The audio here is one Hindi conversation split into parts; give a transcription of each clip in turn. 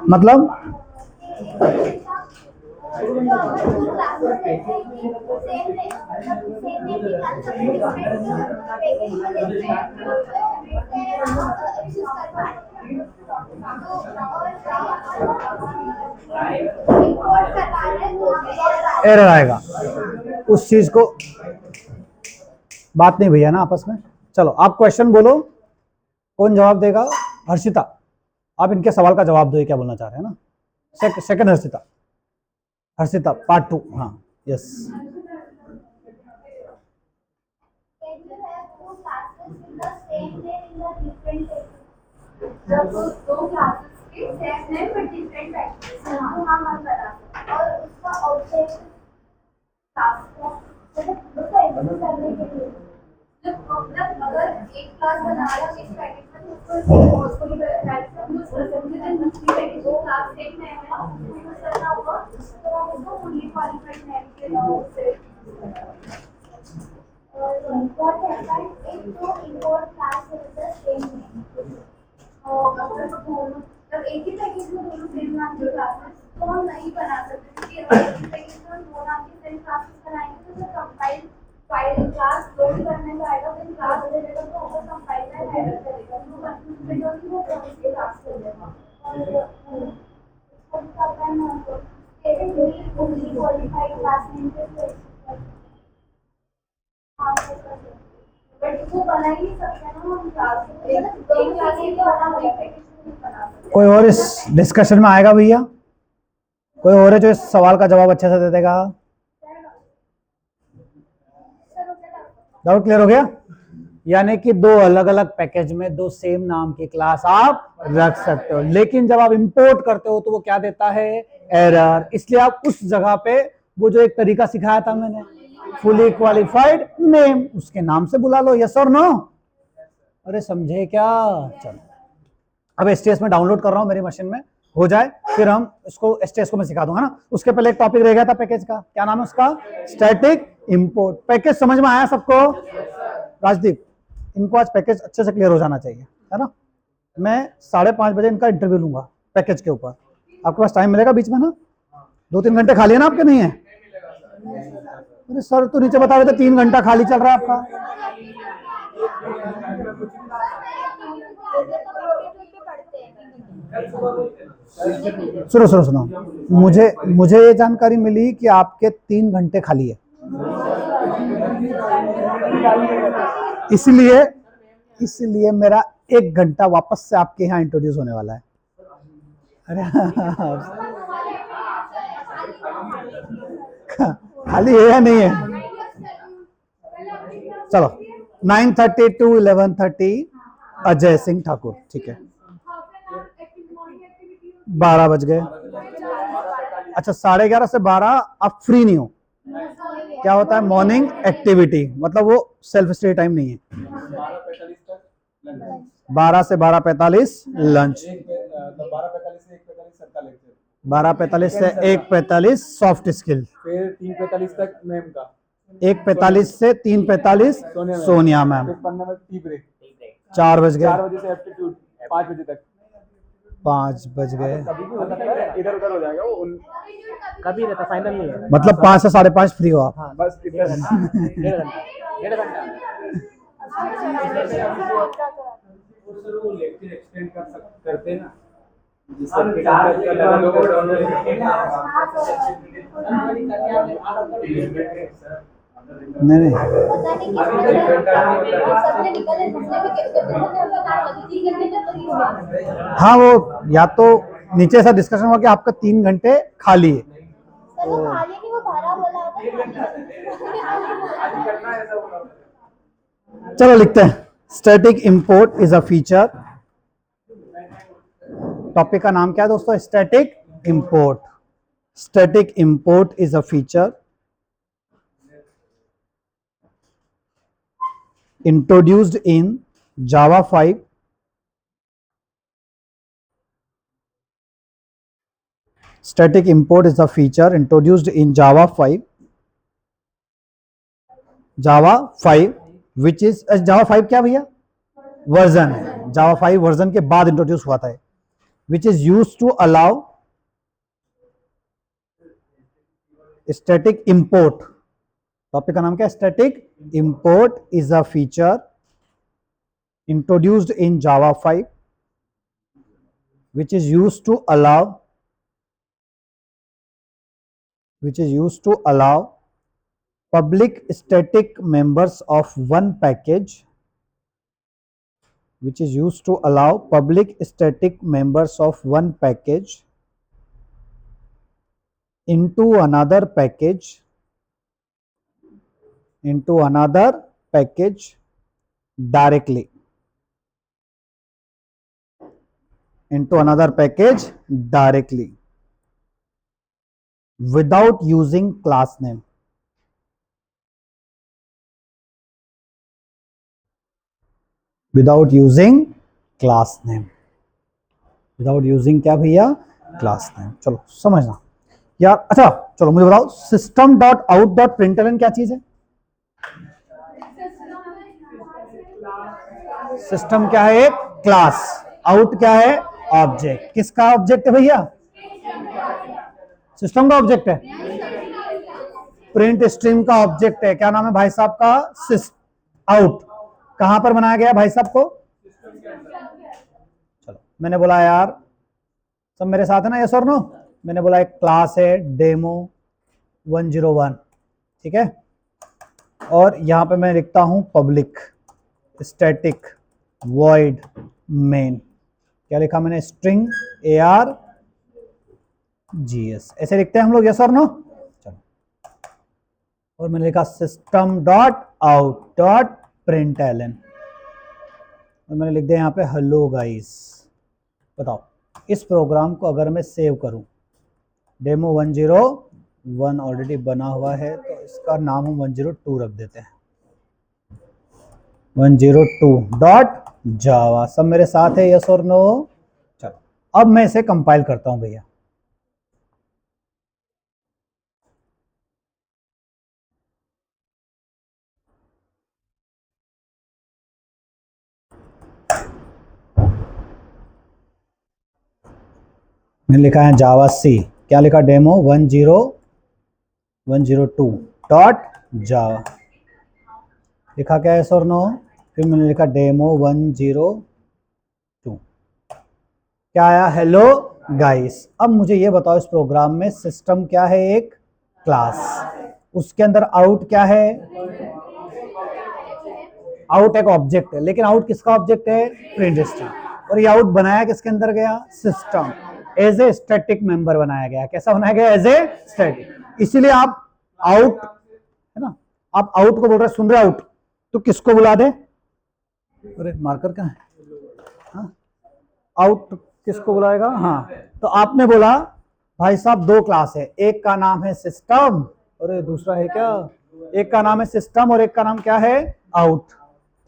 मतलब एरर आएगा उस चीज को। बात नहीं भैया ना आपस में। चलो आप क्वेश्चन बोलो, कौन जवाब देगा? हर्षिता, आप इनके सवाल का जवाब दो, ये क्या बोलना चाह रहे हैं ना। Second Harshita, Harshita part 2। हाँ यस। जब दो क्लासेस के same name but different activities तो हम बता सकते और उसका ऑब्जेक्ट क्लास को उसका एग्जीक्यूट करने के लिए मतलब अगर एक क्लास बना रहा है इस पैकेज में तो उसको भी डायरेक्ट यूज कर सकते हैं। दूसरी पैकेज दो क्लास सेम नेम है उसको यूज करना होगा तो हम उसको फुली क्वालिफाइड नेम के नाम से और what happened if two import class user same name मतलब एक ही पैकेज में दोनों सेम नाम की क्लासेस तो हम नहीं बना सकते क्योंकि अगर एक ही पैकेज में दो नाम की सेम क्लासेस बनाएंगे तो कंपाइल फाइल क्लास लोड करने का आएगा फिर क्लास वेरिएबल को ओवर कंपाइल में एरर करेगा तो कंफ्यूजन होगी वो कौन सी क्लास कर देगा और उसका अपन फुली क्वालिफाइड क्लास नेम के बट वो बना ही नहीं सकते ना हम क्लास एक क्लास ही बना एक पैकेज नहीं बना सकते। कोई और इस डिस्कशन में आएगा भैया? कोई और है जो इस सवाल का जवाब अच्छे से दे देगा? डाउट क्लियर हो गया? यानी कि दो अलग अलग पैकेज में दो सेम नाम की क्लास आप रख सकते हो, लेकिन जब आप इंपोर्ट करते हो तो वो क्या देता है? एरर। इसलिए आप उस जगह पे वो जो एक तरीका सिखाया था मैंने, फुली क्वालिफाइड नेम, उसके नाम से बुला लो। यस और नो? अरे समझे क्या? चलो अब एसटीएस में डाउनलोड कर रहा हूं मेरी मशीन में, हो जाए फिर हम इसको एसटीएस को मैं सिखा दूंगा ना। उसके पहले एक टॉपिक रह गया था पैकेज का, क्या नाम है उसका? Static import. पैकेज समझ में आया सबको? राजदीप, इनको आज पैकेज अच्छे से क्लियर हो जाना चाहिए, है ना। मैं 5:30 बजे इनका इंटरव्यू लूंगा पैकेज के ऊपर। आपके पास टाइम मिलेगा बीच में ना? 2-3 घंटे खाली है ना आपके? नहीं है? अरे सर तो नीचे बता रहे थे 3 घंटा खाली चल रहा है आपका। सुनो सुनो सुनो, मुझे मुझे ये जानकारी मिली कि आपके 3 घंटे खाली है, इसलिए इसलिए मेरा 1 घंटा वापस से आपके यहाँ इंट्रोड्यूस होने वाला है। अरे खाली है या नहीं है? चलो 9:30 to 11:30 अजय सिंह ठाकुर, ठीक है। 12 बज गए। अच्छा 11:30 से 12 आप फ्री नहीं हो? क्या होता है मॉर्निंग एक्टिविटी, मतलब वो सेल्फ स्टडी टाइम नहीं है। 12 से 12:45 लंच, 12:45 से 1:45 सॉफ्ट स्किल, फिर 3:45 तक मैम का, 1:45 से 3:45 सोनिया मैम, 4 बज गए, 4 बजे से एप्टीट्यूड 5 बजे तक, 5 बज गए। इधर उधर हो जाएगा वो, कभी रहता फाइनल नहीं है, मतलब 5 से 5:30 फ्री हो आप? हाँ, बस 1.5 घंटा लेक्चर एक्सटेंड करते हैं ना, नहीं हाँ वो या तो नीचे ऐसा डिस्कशन हुआ कि आपका 3 घंटे खाली है तो चलो लिखते हैं static import is a feature. Topic का नाम क्या है दोस्तों? Static import. Static import is a feature introduced in Java 5 static import is a feature introduced in Java 5 Java 5 which is Java 5 क्या भैया वर्जन है, जावा 5 वर्जन के बाद इंट्रोड्यूस हुआ था, which is use to allow static import. Topic का नाम क्या है? Static import is a feature introduced in Java 5 which is used to allow public static members of one package which is used to allow public static members of one package into another package directly without using class name. Without using क्या भैया? Class name. चलो समझना यार। अच्छा चलो मुझे बताओ, system dot out dot println क्या चीज है? सिस्टम क्या है? एक क्लास। आउट क्या है? ऑब्जेक्ट। किसका ऑब्जेक्ट है भैया? सिस्टम का ऑब्जेक्ट है। प्रिंट स्ट्रीम का ऑब्जेक्ट है। क्या नाम है भाई साहब का? आउट। कहां पर बनाया गया भाई साहब को? चलो मैंने बोला यार, सब मेरे साथ है ना, यस और नो? मैंने बोला एक क्लास है डेमो 101, ठीक है, और यहां पे मैं लिखता हूं पब्लिक स्टैटिक वॉइड मेन। क्या लिखा मैंने? String ARGS। ऐसे लिखते हैं हम लोग, यस और नो? चलो, और मैंने लिखा system dot out dot println, और मैंने लिख दिया यहाँ पे हेलो गाइस। बताओ इस प्रोग्राम को अगर मैं सेव करूं, डेमो 101 ऑलरेडी बना हुआ है तो इसका नाम हम 102 रख देते हैं, 102.java। सब मेरे साथ है, यस और नो? चलो अब मैं इसे कंपाइल करता हूं भैया। मैंने लिखा है जावा सी। क्या लिखा? डेमो 102.java लिखा क्या है? Sir no. फिर मैंने लिखा डेमो 102। क्या आया? Hello guys. अब मुझे ये बताओ इस प्रोग्राम में सिस्टम क्या है? एक क्लास। उसके अंदर आउट क्या है? आउट एक ऑब्जेक्ट है, लेकिन आउट किसका ऑब्जेक्ट है? Print stream. और ये आउट बनाया किसके अंदर गया? System. As a static member बनाया गया। कैसा बनाया गया? As a static. इसीलिए आप आउट है ना, आप आउट को बोल रहे, सुन रहे आउट, तो किसको बुला दे? अरे मार्कर कहाँ है? हाँ? आउट किसको बुलाएगा? हाँ, तो आपने बोला भाई साहब दो क्लास है, एक का नाम है सिस्टम, और दूसरा है क्या? एक का नाम है सिस्टम और एक का नाम क्या है? आउट।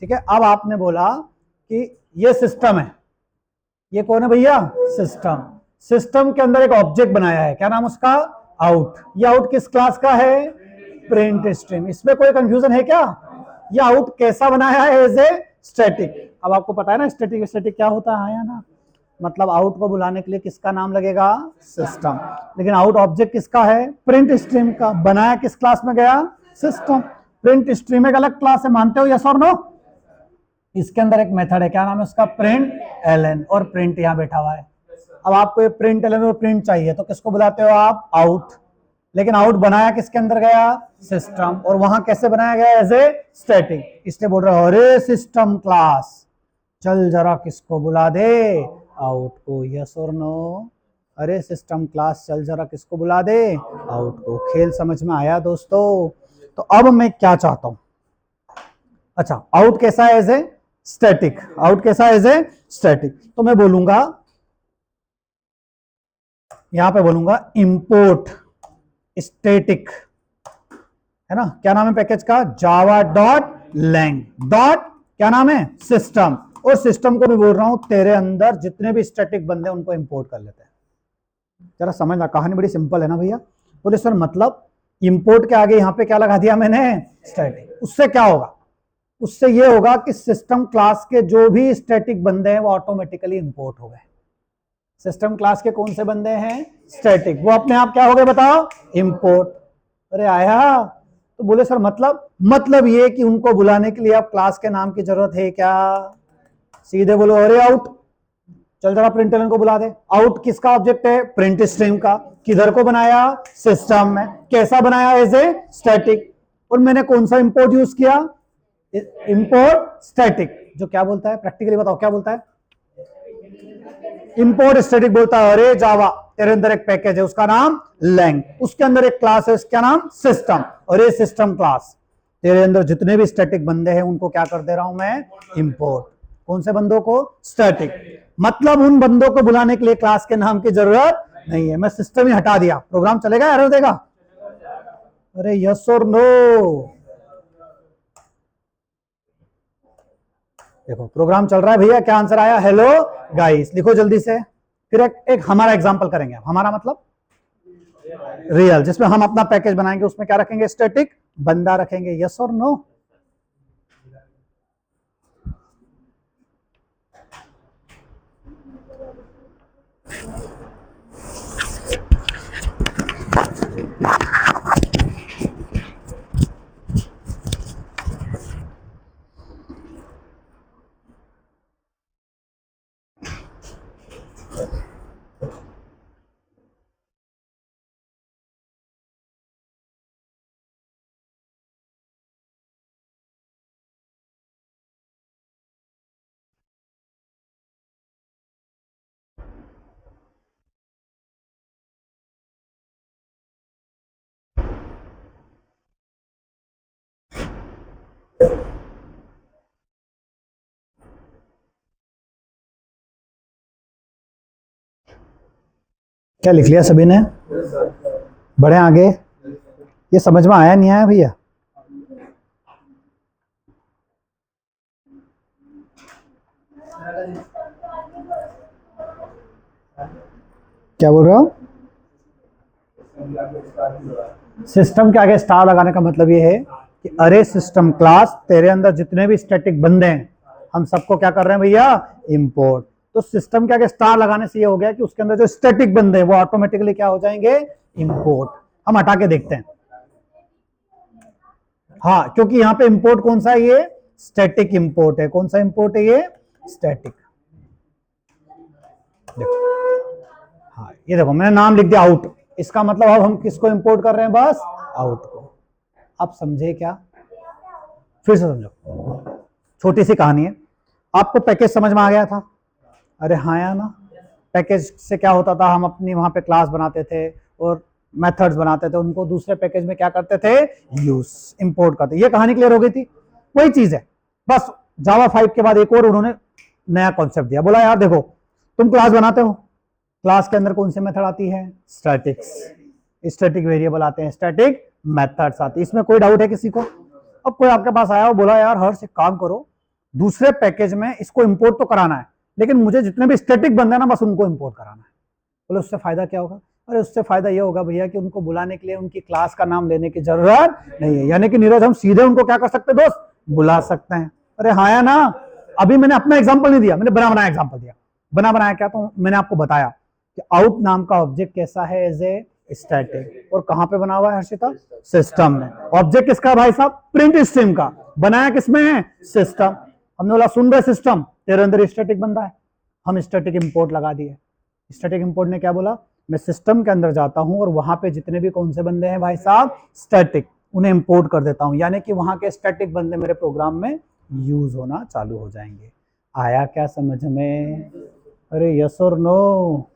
ठीक है, अब आपने बोला कि ये सिस्टम है, ये कौन है भैया? सिस्टम। सिस्टम के अंदर एक ऑब्जेक्ट बनाया है, क्या नाम उसका? आउट। ये आउट किस क्लास का है? Print stream. इसमें कोई कंफ्यूजन है क्या? ये आउट कैसा बनाया है? As a static. अब आपको पता है ना स्टैटिक स्टैटिक क्या होता है या ना? मतलब आउट को बुलाने के लिए किसका नाम लगेगा? सिस्टम। लेकिन आउट ऑब्जेक्ट किसका है? प्रिंट स्ट्रीम का। बनाया किस क्लास में गया? सिस्टम। प्रिंट स्ट्रीम एक अलग क्लास है, मानते हो यस और नो? इसके अंदर एक मेथड है, क्या नाम है उसका? Print Elon. और प्रिंट यहां बैठा हुआ है। अब आपको ये प्रिंट एलन और प्रिंट चाहिए तो किसको बुलाते हो आप? आउट। लेकिन आउट बनाया किसके अंदर गया? सिस्टम। और वहां कैसे बनाया गया? As a static. इसलिए बोल रहे हो अरे सिस्टम क्लास चल जरा किसको बुला दे? आउट को। यस और नो? अरे सिस्टम क्लास चल जरा किसको बुला दे? आउट को। खेल समझ में आया दोस्तों? तो अब मैं क्या चाहता हूं, अच्छा आउट कैसा है? As a static. आउट कैसा है? As a static. तो मैं बोलूंगा, यहां पे बोलूंगा इंपोर्ट स्टैटिक, है ना? क्या नाम है पैकेज का? जावा डॉट लैंग डॉट, क्या नाम है? सिस्टम। और सिस्टम को मैं बोल रहा हूं तेरे अंदर जितने भी स्टैटिक बंदे उनको इंपोर्ट कर लेते हैं। जरा समझना, कहानी बड़ी सिंपल है ना भैया? बोले सर मतलब इंपोर्ट के आगे यहां पे क्या लगा दिया मैंने? स्टैटिक। उससे क्या होगा, उससे ये होगा कि सिस्टम क्लास के जो भी स्टैटिक बंदे हैं वो ऑटोमेटिकली इंपोर्ट हो गए। सिस्टम क्लास के कौन से बंदे हैं, स्टैटिक, वो अपने आप क्या हो गए बताओ, इंपोर्ट। अरे आया, तो बोले सर मतलब ये कि उनको बुलाने के लिए अब क्लास के नाम की जरूरत है क्या? सीधे बोलो अरे आउट, चल जरा प्रिंट को बुला दे। आउट किसका ऑब्जेक्ट है, प्रिंट स्ट्रीम का। किधर को बनाया, सिस्टम में। कैसा बनाया, एज ए स्टैटिक। और मैंने कौन सा इंपोर्ट यूज किया, इंपोर्ट स्टैटिक। जो क्या बोलता है, प्रैक्टिकली बताओ क्या बोलता है, इंपोर्ट स्टैटिक बोलता है अरे जावा तेरे अंदर एक पैकेज है उसका नाम लैंग, उसके अंदर एक क्लास है उसका नाम सिस्टम, और ये सिस्टम क्लास तेरे अंदर जितने भी स्टैटिक बंदे हैं उनको क्या कर दे रहा हूं मैं, इंपोर्ट। कौन से बंदों को, स्टैटिक। मतलब उन बंदों को बुलाने के लिए क्लास के नाम की जरूरत नहीं है, मैं सिस्टम ही हटा दिया, प्रोग्राम चलेगा, एरर देगा? अरे यस और नो? देखो प्रोग्राम चल रहा है भैया, क्या आंसर आया, हेलो गाइस, लिखो जल्दी से। फिर एक हमारा एग्जांपल करेंगे, हमारा मतलब रियल, जिसमें हम अपना पैकेज बनाएंगे, उसमें क्या रखेंगे, स्टैटिक बंदा रखेंगे। यस और नो? क्या लिख लिया सभी ने, बढ़े आगे? ये समझ में आया नहीं आया भैया? क्या बोल रहे हो? सिस्टम के आगे स्टार लगाने का मतलब ये है कि अरे सिस्टम क्लास तेरे अंदर जितने भी स्टैटिक बंदे हैं हम सबको क्या कर रहे हैं भैया, इंपोर्ट। तो सिस्टम के आगे स्टार लगाने से ये हो गया कि उसके अंदर जो स्टैटिक बंदे हैं वो ऑटोमेटिकली क्या हो जाएंगे, इंपोर्ट। हम हटा के देखते हैं। हाँ, क्योंकि यहाँ पे इंपोर्ट कौन सा है, ये स्टैटिक इंपोर्ट है। कौन सा इंपोर्ट है ये, स्टैटिक। देखो, हाँ ये देखो मैंने नाम लिख दिया आउट, इसका मतलब अब हम किसको इंपोर्ट कर रहे हैं, बस आउट को। आप समझे क्या, फिर से समझो, छोटी सी कहानी है। आपको पैकेज समझ में आ गया था? अरे हाँ या ना? पैकेज से क्या होता था, हम अपनी वहां पे क्लास बनाते थे और मेथड्स बनाते थे, उनको दूसरे पैकेज में क्या करते थे, यूज, इंपोर्ट करते। ये कहानी क्लियर हो गई थी? वही चीज है, बस जावा 5 के बाद एक और उन्होंने नया कॉन्सेप्ट दिया। बोला यार देखो, तुम क्लास बनाते हो, क्लास के अंदर कौन सी मेथड आती है, स्टैटिक्स, स्टैटिक वेरिएबल आते हैं, स्टैटिक मेथड्स आती है। इसमें कोई डाउट है किसी को? अब कोई आपके पास आया और बोला यार हर्ष एक काम करो, दूसरे पैकेज में इसको इंपोर्ट तो कराना है, लेकिन मुझे जितने भी स्टैटिक बंदे हैं ना बस उनको इंपोर्ट कराना है। बोले उससे फायदा क्या होगा? अरे उससे फायदा ये होगा भैया कि उनको बुलाने के लिए उनकी क्लास का नाम लेने की जरूरत नहीं है, यानी कि नीरज हम सीधे उनको क्या कर सकते हैं दोस्त, बुला सकते हैं। अरे हाँ या ना? अभी मैंने अपना एग्जाम्पल नहीं दिया, मैंने बना बनाया एग्जाम्पल दिया। बना बनाया क्या, तो मैंने आपको बताया कि आउट नाम का ऑब्जेक्ट कैसा है, एज ए स्टैटिक, और कहां पे बना हुआ है हर्षिता, सिस्टम में। ऑब्जेक्ट किसका भाई साहब, प्रिंट स्ट्रीम का। बनाया किसमें है, सिस्टम। हमने बोला सुन रहे सिस्टम, तेरे अंदर स्टैटिक बंदा है, हम स्टैटिक इंपोर्ट लगा दिए। स्टैटिक इंपोर्ट ने क्या बोला, मैं सिस्टम के अंदर जाता हूं और वहां पे जितने भी कौन से बंदे हैं भाई साहब, स्टैटिक, उन्हें इंपोर्ट कर देता हूं, यानी कि वहां के स्टैटिक बंदे मेरे प्रोग्राम में यूज होना चालू हो जाएंगे। आया क्या समझ में? अरे यस और नो?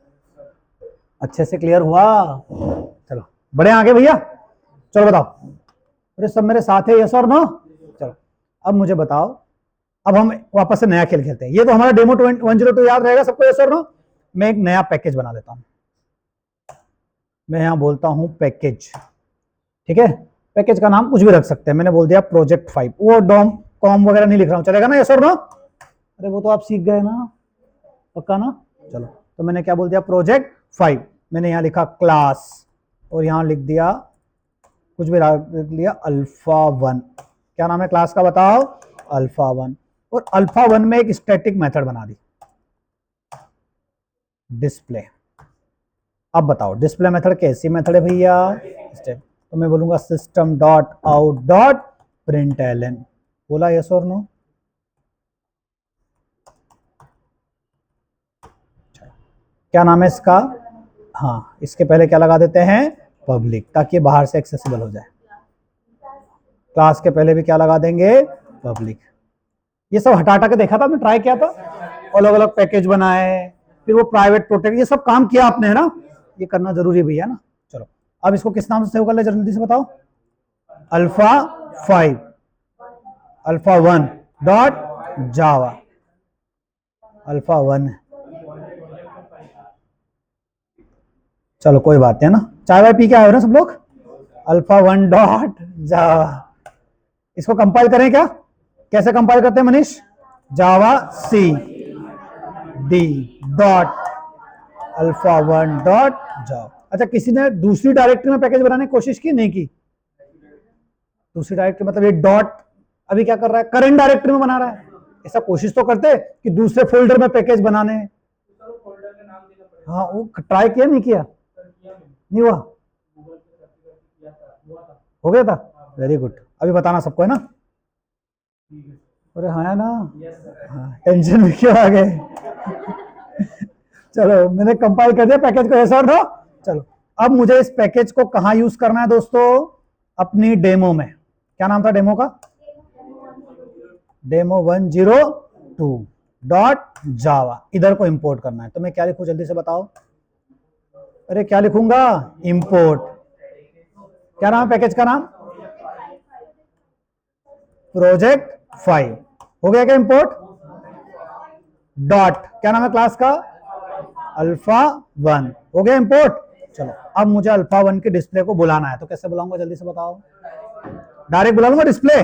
अच्छे से क्लियर हुआ? चलो बड़े आगे भैया, चलो बताओ। अरे सब मेरे साथ है, यस और नो? चलो अब मुझे बताओ, अब हम वापस से नया खेल खेलते हैं। ये तो हमारा डेमो 102 याद रहेगा सबको, यस और नो? मैं एक नया पैकेज बना लेता हूं, मैं यहां बोलता हूं पैकेज, ठीक है? पैकेज का नाम कुछ भी रख सकते हैं, मैंने बोल दिया प्रोजेक्ट 5। वो डॉम कॉम वगैरह नहीं लिख रहा हूं, चलेगा ना, यस और नो? अरे वो तो आप सीख गए ना, पक्का ना? चलो, तो मैंने क्या बोल दिया, प्रोजेक्ट 5। मैंने यहां लिखा क्लास, और यहां लिख दिया कुछ भी लिख लिया अल्फा 1, क्या नाम है क्लास का बताओ, अल्फा वन। और अल्फा वन में एक स्टैटिक मेथड बना दी, डिस्प्ले। अब बताओ डिस्प्ले मेथड कैसी मेथड है भैया, तो मैं बोलूंगा system dot out dot println, बोला यस और नो। क्या नाम है इसका, हाँ इसके पहले क्या लगा देते हैं, पब्लिक, ताकि बाहर से एक्सेसिबल हो जाए। क्लास के पहले भी क्या लगा देंगे, पब्लिक। ये सब हटा हटा के देखा था आपने, ट्राई किया था, अलग अलग पैकेज बनाए, फिर वो प्राइवेट प्रोटेक्ट, ये सब काम किया आपने है ना, ये करना जरूरी भैया ना। चलो अब इसको किस नाम से सेव कर ले जल्दी से बताओ, अल्फा 5 अल्फा 1 डॉट जावा, अल्फा 1। चलो कोई बात नहीं है ना, चाय वाय पी के आए हो ना सब लोग, अल्फा 1 डॉट जावा। इसको कंपाइल करें क्या, कैसे कंपाइल करते हैं Manish, Java C D dot alpha 1 dot Java. अच्छा किसी ने दूसरी डायरेक्टरी में पैकेज बनाने की कोशिश की, नहीं की, दूसरी डायरेक्टरी मतलब ये डॉट अभी क्या कर रहा है, करंट डायरेक्टरी में बना रहा है। ऐसा कोशिश तो करते कि दूसरे फोल्डर में पैकेज बनाने हैं। हाँ वो ट्राई किया, नहीं किया, नहीं हुआ, हो गया था, वेरी गुड। अभी बताना सबको है ना, अरे हाँ ना, हाँ टेंशन में क्यों आ गए चलो मैंने कंपाइल कर दिया पैकेज को, ऐसा नो। चलो अब मुझे इस पैकेज को कहाँ यूज करना है दोस्तों, अपनी डेमो में। क्या नाम था डेमो का, डेमो 102 डॉट जावा, इधर को इंपोर्ट करना है। तो मैं क्या लिखूं जल्दी से बताओ, अरे क्या लिखूंगा, इंपोर्ट। क्या नाम है पैकेज का नाम, प्रोजेक्ट 5, हो गया क्या इंपोर्ट, डॉट क्या नाम है क्लास का, अल्फा 1, हो गया इंपोर्ट। चलो अब मुझे अल्फा 1 की डिस्प्ले को बुलाना है, तो कैसे बुलाऊंगा जल्दी से बताओ, डायरेक्ट बुला लूंगा डिस्प्ले,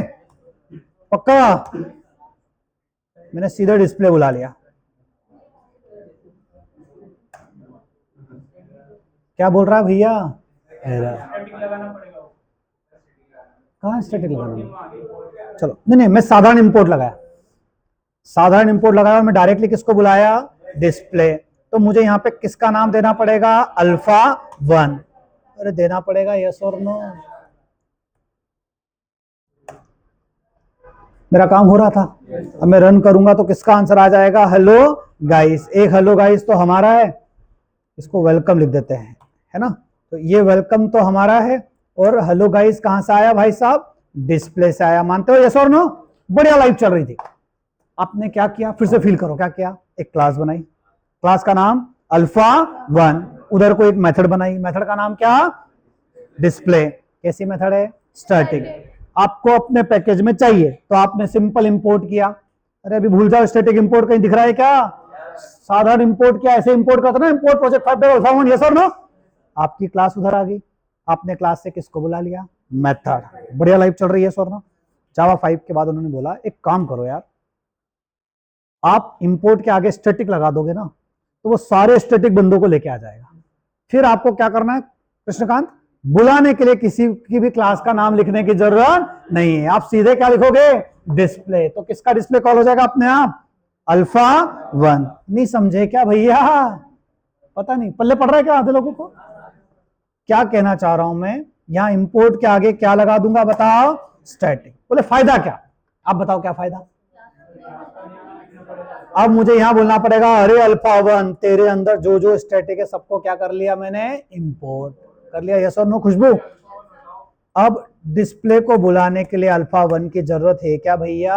पक्का, मैंने सीधे डिस्प्ले बुला लिया। क्या बोल रहा है भैया, कहाँ स्टैटिक लगाना, चलो नहीं मैं साधारण इंपोर्ट लगाया, साधारण इंपोर्ट लगाया और मैं डायरेक्टली किसको बुलाया, डिस्प्ले। तो मुझे यहाँ पे किसका नाम देना पड़ेगा, अल्फा 1, अरे देना पड़ेगा यस और नो। मेरा काम हो रहा था, अब मैं रन करूंगा तो किसका आंसर आ जाएगा, हेलो गाइस। एक हेलो गाइस तो हमारा है, इसको वेलकम लिख देते हैं, है ना। तो ये वेलकम तो हमारा है, और हेलो गाइस कहां से आया भाई साहब, डिस्प्ले से आया, मानते हो यस और नो। बढ़िया लाइव चल रही थी, आपने क्या किया, फिर से फील करो क्या किया, एक क्लास बनाई, क्लास का नाम अल्फा 1, उधर को एक मेथड बनाई, मेथड का नाम क्या, डिस्प्ले। कैसी मेथड है, स्टैटिक। आपको अपने पैकेज में चाहिए तो आपने सिंपल इंपोर्ट किया, अरे अभी भूल जाओ स्टैटिक इंपोर्ट कहीं दिख रहा है क्या, साधारण इंपोर्ट किया, ऐसे इंपोर्ट करता ना, इंपोर्ट प्रोजेक्ट 5 अल्फा 1, यस और नो। आपकी क्लास उधर आ गई, आपने क्लास से किसको बुला लिया, मेथड। बढ़िया लाइव चल रही है सर ना। जावा 5 के बाद उन्होंने बोला एक काम करो यार, आप इंपोर्ट के आगे स्टैटिक लगा दोगे ना, तो वो सारे स्टैटिक बंदों को लेके आ जाएगा। फिर आपको क्या करना है कृष्णकांत, बुलाने के लिए किसी की भी क्लास का नाम लिखने की जरूरत नहीं है, आप सीधे क्या लिखोगे, डिस्प्ले। तो किसका डिस्प्ले कॉल हो जाएगा अपने आप, अल्फा 1। नहीं समझे क्या भैया, पता नहीं पल्ले पड़ रहा है क्या आधे लोगों को, क्या कहना चाह रहा हूं मैं, यहां इंपोर्ट के आगे क्या लगा दूंगा बताओ, स्टैटिक। बोले फायदा क्या, आप बताओ क्या फायदा। अब मुझे यहां बोलना पड़ेगा, अरे अल्फा 1 तेरे अंदर जो जो स्टैटिक है सबको क्या कर लिया मैंने, इंपोर्ट कर लिया, यस और नो खुशबू। अब डिस्प्ले को बुलाने के लिए अल्फा 1 की जरूरत है क्या भैया,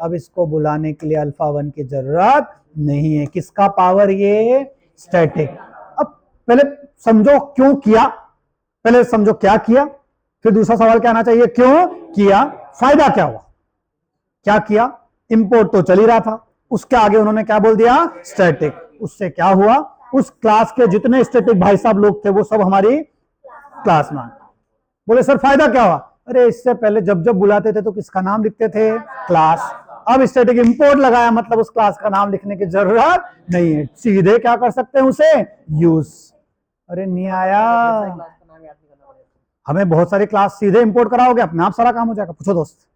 अब इसको बुलाने के लिए अल्फा 1 की जरूरत नहीं है, किसका पावर, ये स्टैटिक। अब पहले समझो क्यों किया, पहले समझो क्या किया, फिर दूसरा सवाल क्या आना चाहिए, क्यों किया, फायदा क्या हुआ। क्या किया, इंपोर्ट तो चल ही रहा था, उसके आगे उन्होंने क्या बोल दिया, स्टैटिक। उससे क्या हुआ, उस क्लास के जितने स्टैटिक भाई साहब लोग थे वो सब हमारी क्लास में। बोले सर फायदा क्या हुआ, अरे इससे पहले जब जब बुलाते थे तो किसका नाम लिखते थे, क्लास। अब स्टैटिक इंपोर्ट लगाया मतलब उस क्लास का नाम लिखने की जरूरत नहीं है, सीधे क्या कर सकते हैं उसे यूज। अरे नहीं आया, हमें बहुत सारी क्लास सीधे इंपोर्ट कराओगे, अपने आप सारा काम हो जाएगा। पूछो दोस्त।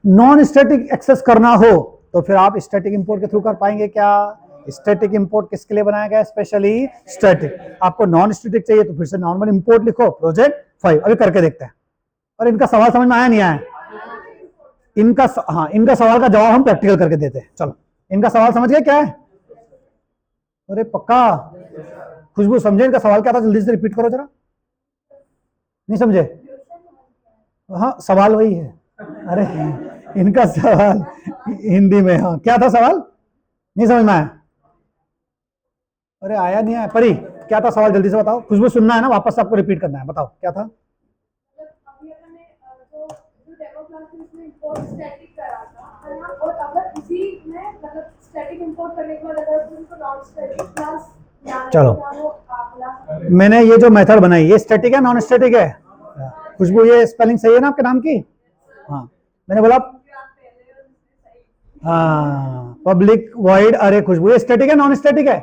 नॉन स्टैटिक एक्सेस करना हो तो फिर आप स्टैटिक इंपोर्ट के थ्रू कर पाएंगे क्या? स्टैटिक इंपोर्ट किसके लिए बनाया गया? Specially static. आपको नॉन स्टैटिक चाहिए तो फिर से नॉर्मल इंपोर्ट लिखो, प्रोजेक्ट 5। अभी करके देखते हैं। और इनका सवाल समझ में आया नहीं आया? इनका सवाल का जवाब हम प्रैक्टिकल करके देते हैं। चलो, इनका सवाल समझ गए क्या है? अरे पक्का? खुशबू समझे इनका सवाल क्या था? जल्दी से रिपीट करो जरा। नहीं समझे? हाँ, सवाल वही है। अरे इनका सवाल हिंदी में, हाँ क्या था सवाल? नहीं समझ में आया? अरे आया नहीं आया? परी क्या था सवाल? जल्दी से बताओ। खुशबू सुनना है ना, वापस आपको रिपीट करना है। बताओ क्या था? चलो, मैंने ये जो मेथड बनाई ये स्टैटिक है नॉन स्टैटिक है? खुशबू ये स्पेलिंग सही है ना आपके नाम की? हाँ, मैंने बोला हाँ, पब्लिक वॉइड अरे खुशबू, ये स्टैटिक है नॉन स्टैटिक है?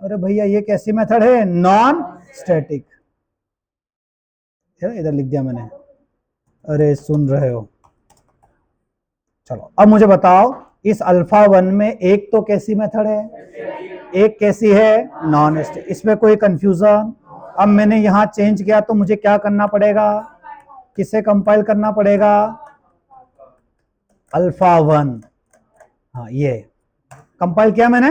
अरे भैया ये कैसी मेथड है? Non static. इधर लिख दिया मैंने। अरे सुन रहे हो? चलो अब मुझे बताओ, इस अल्फा 1 में एक तो कैसी मेथड है, एक कैसी है? Non static. इसमें कोई कंफ्यूजन? अब मैंने यहां चेंज किया तो मुझे क्या करना पड़ेगा? किसे कंपाइल करना पड़ेगा? अल्फा 1। हाँ, ये कंपाइल किया मैंने,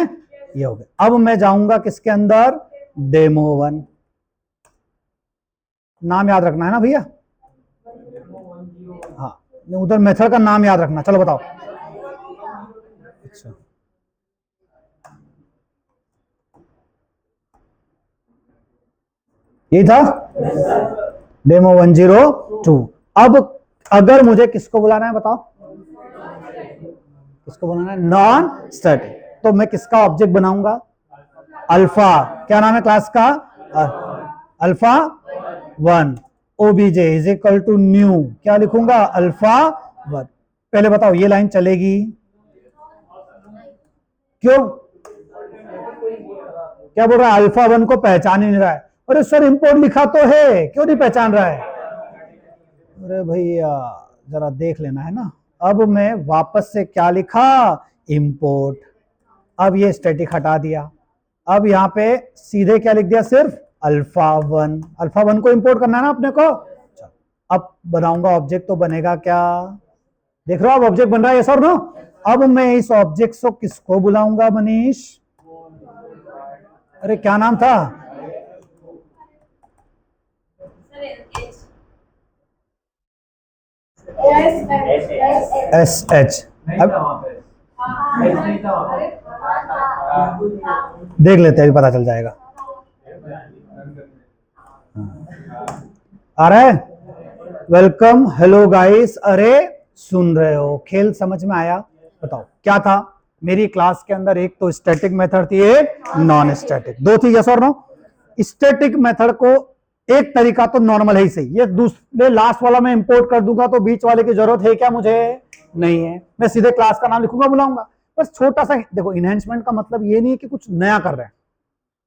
ये हो गया। अब मैं जाऊंगा किसके अंदर? डेमो 1। नाम याद रखना है ना भैया? हाँ, उधर मेथड का नाम याद रखना। चलो बताओ। अच्छा, यही था डेमो 102। अब अगर मुझे किसको बुलाना है बताओ? किसको बुलाना है? Non static. तो मैं किसका ऑब्जेक्ट बनाऊंगा? अल्फा, क्या नाम है क्लास का? Alpha 1। O B J is equal to new, क्या लिखूंगा? अल्फा 1। पहले बताओ ये लाइन चलेगी? क्यों? क्या बोल रहा है? अल्फा 1 को पहचान ही नहीं रहा है। अरे सर इंपोर्ट लिखा तो है, क्यों नहीं पहचान रहा है? अरे भैया जरा देख लेना है ना। अब मैं वापस से क्या लिखा? इंपोर्ट। अब ये स्टैटिक हटा दिया। अब यहाँ पे सीधे क्या लिख दिया? सिर्फ अल्फा 1। अल्फा 1 को इंपोर्ट करना है ना अपने को। अब बनाऊंगा ऑब्जेक्ट तो बनेगा क्या? देख रहे हो अब ऑब्जेक्ट बन रहा है, यस और नो? अब मैं इस ऑब्जेक्ट को किसको बुलाऊंगा मनीष? अरे क्या नाम था? S H. देख लेते हैं, अभी पता चल जाएगा। आ रहा है? Welcome, hello guys. अरे सुन रहे हो? खेल समझ में आया? बताओ क्या था मेरी क्लास के अंदर? एक तो स्टैटिक मेथड थी, एक नॉन स्टैटिक। दो थी, यस और नो? स्टैटिक मेथड को एक तरीका तो नॉर्मल है ही सही, ये दूसरे लास्ट वाला मैं इंपोर्ट कर दूंगा तो बीच वाले की जरूरत है क्या मुझे? नहीं है। मैं सीधे क्लास का नाम लिखूंगा, बुलाऊंगा। बस छोटा सा देखो, इनहेंसमेंट का मतलब ये नहीं है कि कुछ नया कर रहे हैं।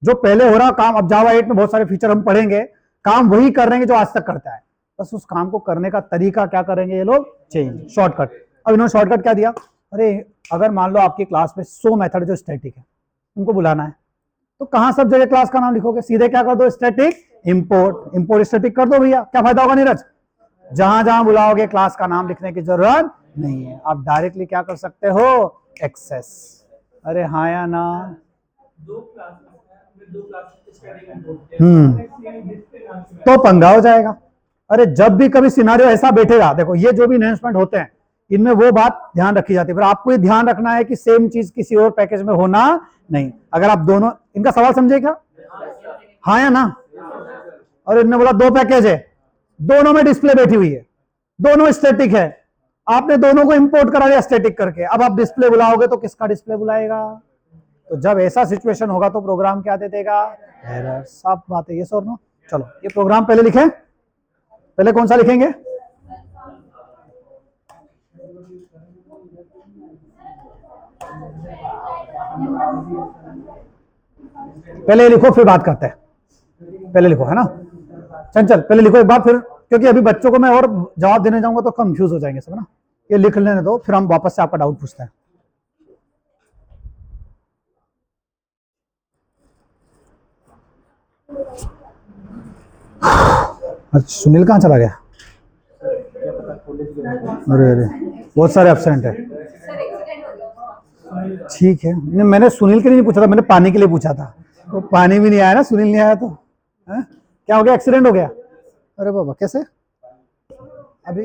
जो पहले हो रहा काम, अब जावा 8 में बहुत सारे फीचर हम पढ़ेंगे, काम वही कर रहे हैं जो आज तक करता है। बस उस काम को करने का तरीका क्या करेंगे ये लोग? Change, shortcut. अब इन्होंने शॉर्टकट क्या दिया? अरे अगर मान लो आपकी क्लास में 100 मेथड जो स्टैटिक है उनको बुलाना है, तो कहां सब जगह क्लास का नाम लिखोगे? सीधे क्या कर दो? Static import. इंपोर्ट स्टैटिक कर दो भैया, क्या फायदा होगा नीरज? जहां जहां बुलाओगे क्लास का नाम लिखने की जरूरत नहीं है। आप डायरेक्टली क्या कर सकते हो? एक्सेस। अरे हाँ या ना? तो पंगा हो जाएगा। अरे जब भी कभी सिनारियो ऐसा बैठेगा, देखो ये जो भी इनहेंसमेंट होते हैं इनमें वो बात ध्यान रखी जाती है, फिर आपको ये ध्यान रखना है कि सेम चीज किसी और पैकेज में होना नहीं। अगर आप दोनों, इनका सवाल समझे क्या? हाँ या ना? और इन्होंने बोला 2 पैकेज है, दोनों में डिस्प्ले बैठी हुई है, दोनों स्टैटिक है, आपने दोनों को इंपोर्ट करा दिया स्टैटिक करके, अब आप डिस्प्ले बुलाओगे तो किसका डिस्प्ले बुलाएगा? तो जब ऐसा सिचुएशन होगा तो प्रोग्राम क्या दे देगा? एरर। सब बात है, ये सर नो। चलो ये प्रोग्राम पहले लिखे, पहले कौन सा लिखेंगे? पहले लिखो फिर बात करते हैं। पहले लिखो, है ना। चंचल पहले लिखो एक बार, फिर क्योंकि अभी बच्चों को मैं और जवाब देने जाऊंगा तो कंफ्यूज हो जाएंगे सब, ना। ये लिख लेने दो, फिर हम वापस से आपका डाउट पूछते हैं। अच्छा, सुनील कहाँ चला गया? अरे अरे, बहुत सारे एब्सेंट है। ठीक है, नहीं मैंने सुनील के लिए नहीं पूछा था, मैंने पानी के लिए पूछा था। वो पानी भी नहीं आया ना, सुनील नहीं आया तो है? क्या हो गया, एक्सीडेंट हो गया? अरे बाबा, कैसे अभी?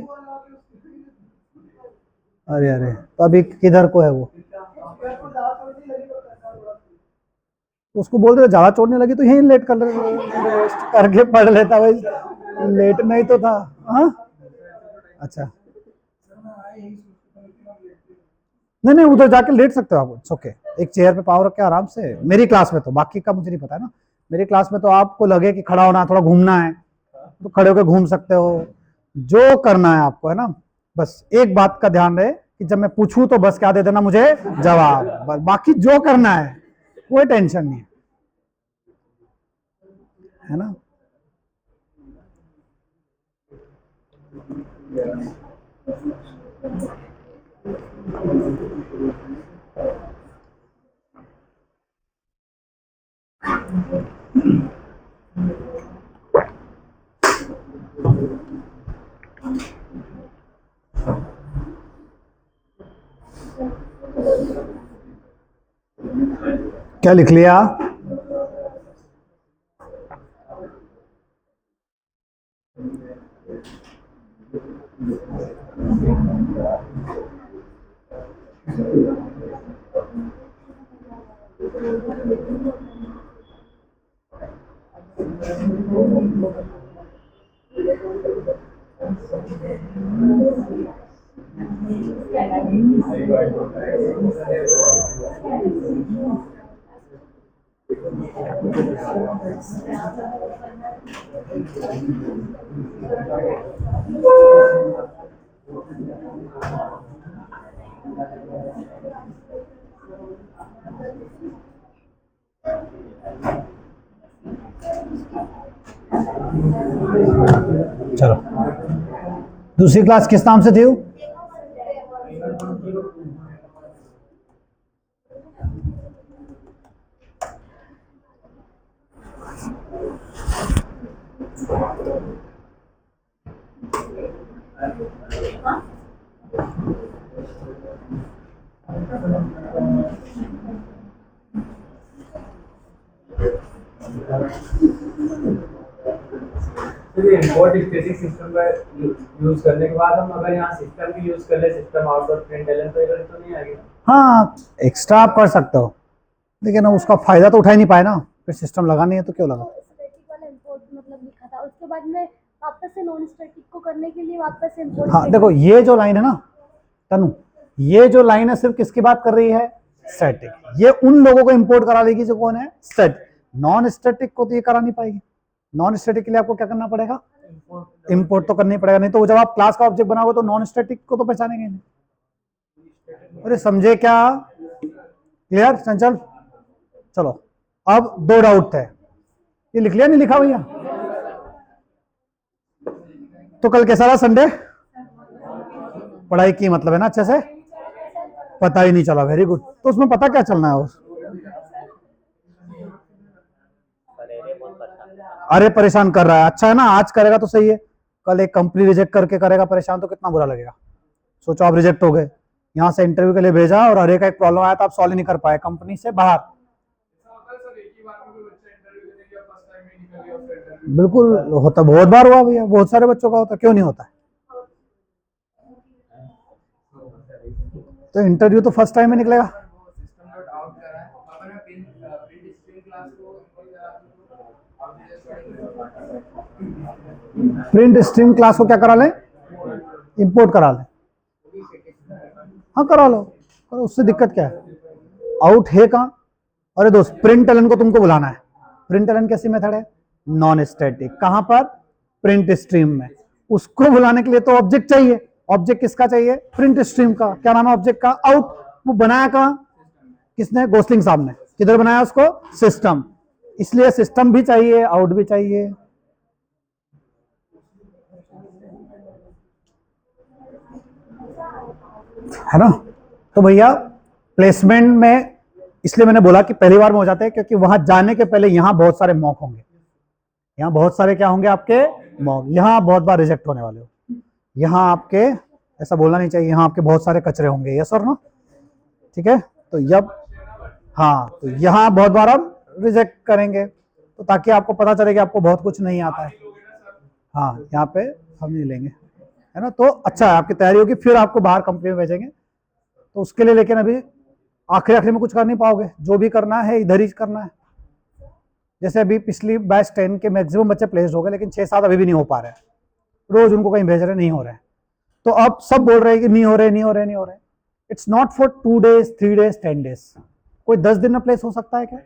अरे अरे, तो अभी किधर को है वो? तो उसको बोल दे ज्यादा चोट नहीं लगी तो यही लेट कर रेस्ट करके पढ़ लेता भाई, लेट नहीं तो था। हाँ अच्छा, नहीं नहीं, उधर जाके लेट सकते हो आप, इट्स ओके। एक चेयर पे पाँव रख के आराम से, मेरी क्लास में तो, बाकी का मुझे नहीं पता है ना। मेरी क्लास में तो आपको लगे कि खड़ा होना, थोड़ा घूमना है तो खड़े होकर घूम सकते हो, जो करना है आपको, है ना। बस एक बात का ध्यान रहे कि जब मैं पूछूं तो बस क्या दे देना मुझे जवाब, बस बाकी जो करना है कोई टेंशन नहीं है ना। क्या लिख लिया? चलो, दूसरी क्लास किस नाम से थी? इम्पोर्ट स्टैटिक सिस्टम का यूज करने के बाद हम अगर यहाँ सिस्टम भी यूज कर ले, सिस्टम आउट ऑफ प्रिंटलन, तो एरर तो नहीं आएगी? हाँ, एक्स्ट्रा आप कर सकते हो, लेकिन उसका फायदा तो उठा ही नहीं पाए ना, फिर सिस्टम लगा नहीं है तो क्यों लगा। स्टैटिक वाला इंपोर्ट मतलब लिखा था, उसके बाद में वापस से नॉन स्टैटिक को करने के लिए वापस से इंपोर्ट। हाँ देखो, ये जो लाइन है ना तनु, ये जो लाइन है सिर्फ किसकी बात कर रही है? स्टैटिक। ये उन लोगों को इंपोर्ट करा लेगी जो कौन है? स्टैटिक। नॉन स्टैटिक को तो ये करा नहीं पाएगी। नॉन स्टैटिक के लिए आपको क्या करना पड़ेगा? इंपोर्ट तो करना ही पड़ेगा, नहीं तो जब आप क्लास का ऑब्जेक्ट बनाओगे तो नॉन स्टैटिक को तो पहचानेंगे नहीं। अरे समझे क्या? क्लियर चंचल? चलो, अब दो डाउट थे, ये लिख लिया नहीं लिखा भैया? तो कल कैसा रहा संडे? पढ़ाई की मतलब है ना अच्छे से? पता ही नहीं चला, वेरी गुड। तो उसमें पता क्या चलना है? उस अरे परेशान कर रहा है, अच्छा है ना, आज करेगा तो सही है, कल एक कंपनी रिजेक्ट करके करेगा परेशान तो कितना बुरा लगेगा। सोचो आप रिजेक्ट हो गए, यहाँ से इंटरव्यू के लिए भेजा और अरे का एक प्रॉब्लम आया तो आप सॉल्व ही नहीं कर पाए, कंपनी से बाहर। बिल्कुल होता, बहुत बार हुआ भैया, बहुत सारे बच्चों का होता, क्यों नहीं होता है? तो इंटरव्यू तो फर्स्ट टाइम में निकलेगा। प्रिंट स्ट्रीम क्लास को क्या करा लें? इंपोर्ट करा लें। हाँ करा लो, करो, उससे दिक्कत क्या है? आउट है कहाँ? अरे दोस्त, प्रिंट एलन को तुमको बुलाना है। प्रिंट एलन कैसी मेथड है? Non static. कहां पर? प्रिंट स्ट्रीम में। उसको बुलाने के लिए तो ऑब्जेक्ट चाहिए। ऑब्जेक्ट किसका चाहिए? प्रिंट स्ट्रीम का। क्या नाम है ऑब्जेक्ट का? आउट। वो बनाया कहां? किसने? गोसलिंग साहब ने। किधर बनाया उसको? सिस्टम। इसलिए सिस्टम भी चाहिए, आउट भी चाहिए। है ना? तो भैया प्लेसमेंट में इसलिए मैंने बोला कि पहली बार में हो जाते हैं, क्योंकि वहां जाने के पहले यहां बहुत सारे मॉक होंगे। यहाँ बहुत सारे क्या होंगे आपके मॉक, यहाँ बहुत बार रिजेक्ट होने वाले हो। यहाँ आपके, ऐसा बोलना नहीं चाहिए, यहाँ आपके बहुत सारे कचरे होंगे, यस और नो? ठीक है, तो जब, हाँ, तो यहाँ बहुत बार हम रिजेक्ट करेंगे, तो ताकि आपको पता चले कि आपको बहुत कुछ नहीं आता है। हाँ, यहाँ पे हम नहीं लेंगे, है ना? तो अच्छा है, आपकी तैयारी होगी, फिर आपको बाहर कंपनी में भेजेंगे, तो उसके लिए लेकिन अभी आखिरी में कुछ कर नहीं पाओगे, जो भी करना है इधर ही करना है। जैसे अभी पिछली बैच 10 के मैक्सिमम बच्चे प्लेस्ड हो गए, लेकिन 6-7 अभी भी नहीं हो पा रहे हैं, रोज उनको कहीं भेज रहे, नहीं हो रहे हैं। तो अब सब बोल रहे हैं कि नहीं हो रहे, नहीं हो रहे, नहीं हो रहे। It's not for 2 days, 3 days, 10 days। कोई 10 दिन में प्लेस हो सकता है क्या?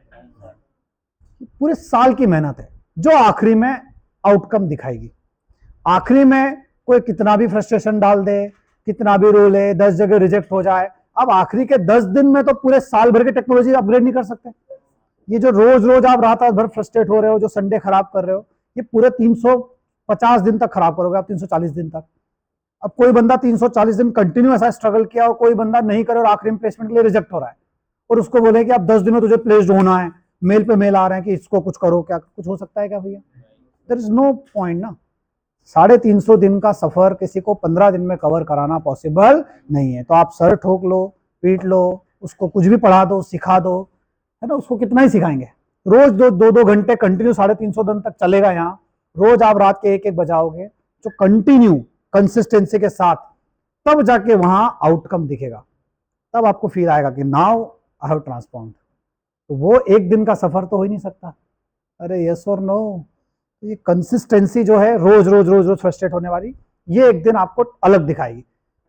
पूरे साल की मेहनत है, जो आखिरी में आउटकम दिखाएगी। आखिरी में कोई कितना भी फ्रस्ट्रेशन डाल दे, कितना भी रोल है, 10 जगह रिजेक्ट हो जाए, अब आखिरी के 10 दिन में तो पूरे साल भर की टेक्नोलॉजी अपग्रेड नहीं कर सकते। ये जो रोज रोज आप रात रात भर फ्रस्ट्रेट हो रहे हो, जो संडे खराब कर रहे हो, ये पूरे 350 दिन तक खराब करोगे आप, 340 दिन तक। अब कोई बंदा 340 दिन कंटिन्यू ऐसा स्ट्रगल किया और कोई बंदा नहीं करे और आखिरी में प्लेसमेंट के लिए रिजेक्ट हो रहा है, और उसको बोले कि अब 10 दिन में तुझे प्लेस्ड होना है, मेल पे मेल आ रहे हैं कि इसको कुछ करो, क्या कुछ हो सकता है क्या भैया? देयर इज नो पॉइंट ना। 350 दिन का सफर किसी को 15 दिन में कवर कराना पॉसिबल नहीं है। तो आप सर ठोक लो, पीट लो, उसको कुछ भी पढ़ा दो, सिखा दो, है ना? उसको कितना ही सिखाएंगे? रोज 2-2 घंटे कंटिन्यू 350 दिन तक चलेगा यहाँ, रोज आप रात के 1-1 बजाओगे, जो कंटिन्यू कंसिस्टेंसी के साथ, तब जाके वहां आउटकम दिखेगा, तब आपको फील आएगा कि नाउ आई हैव ट्रांसफॉर्म्ड। तो वो एक दिन का सफर तो हो ही नहीं सकता। अरे यस और नो? ये कंसिस्टेंसी जो है, रोज रोज रोज रोज फ्रस्ट्रेट होने वाली, ये एक दिन आपको अलग दिखाएगी।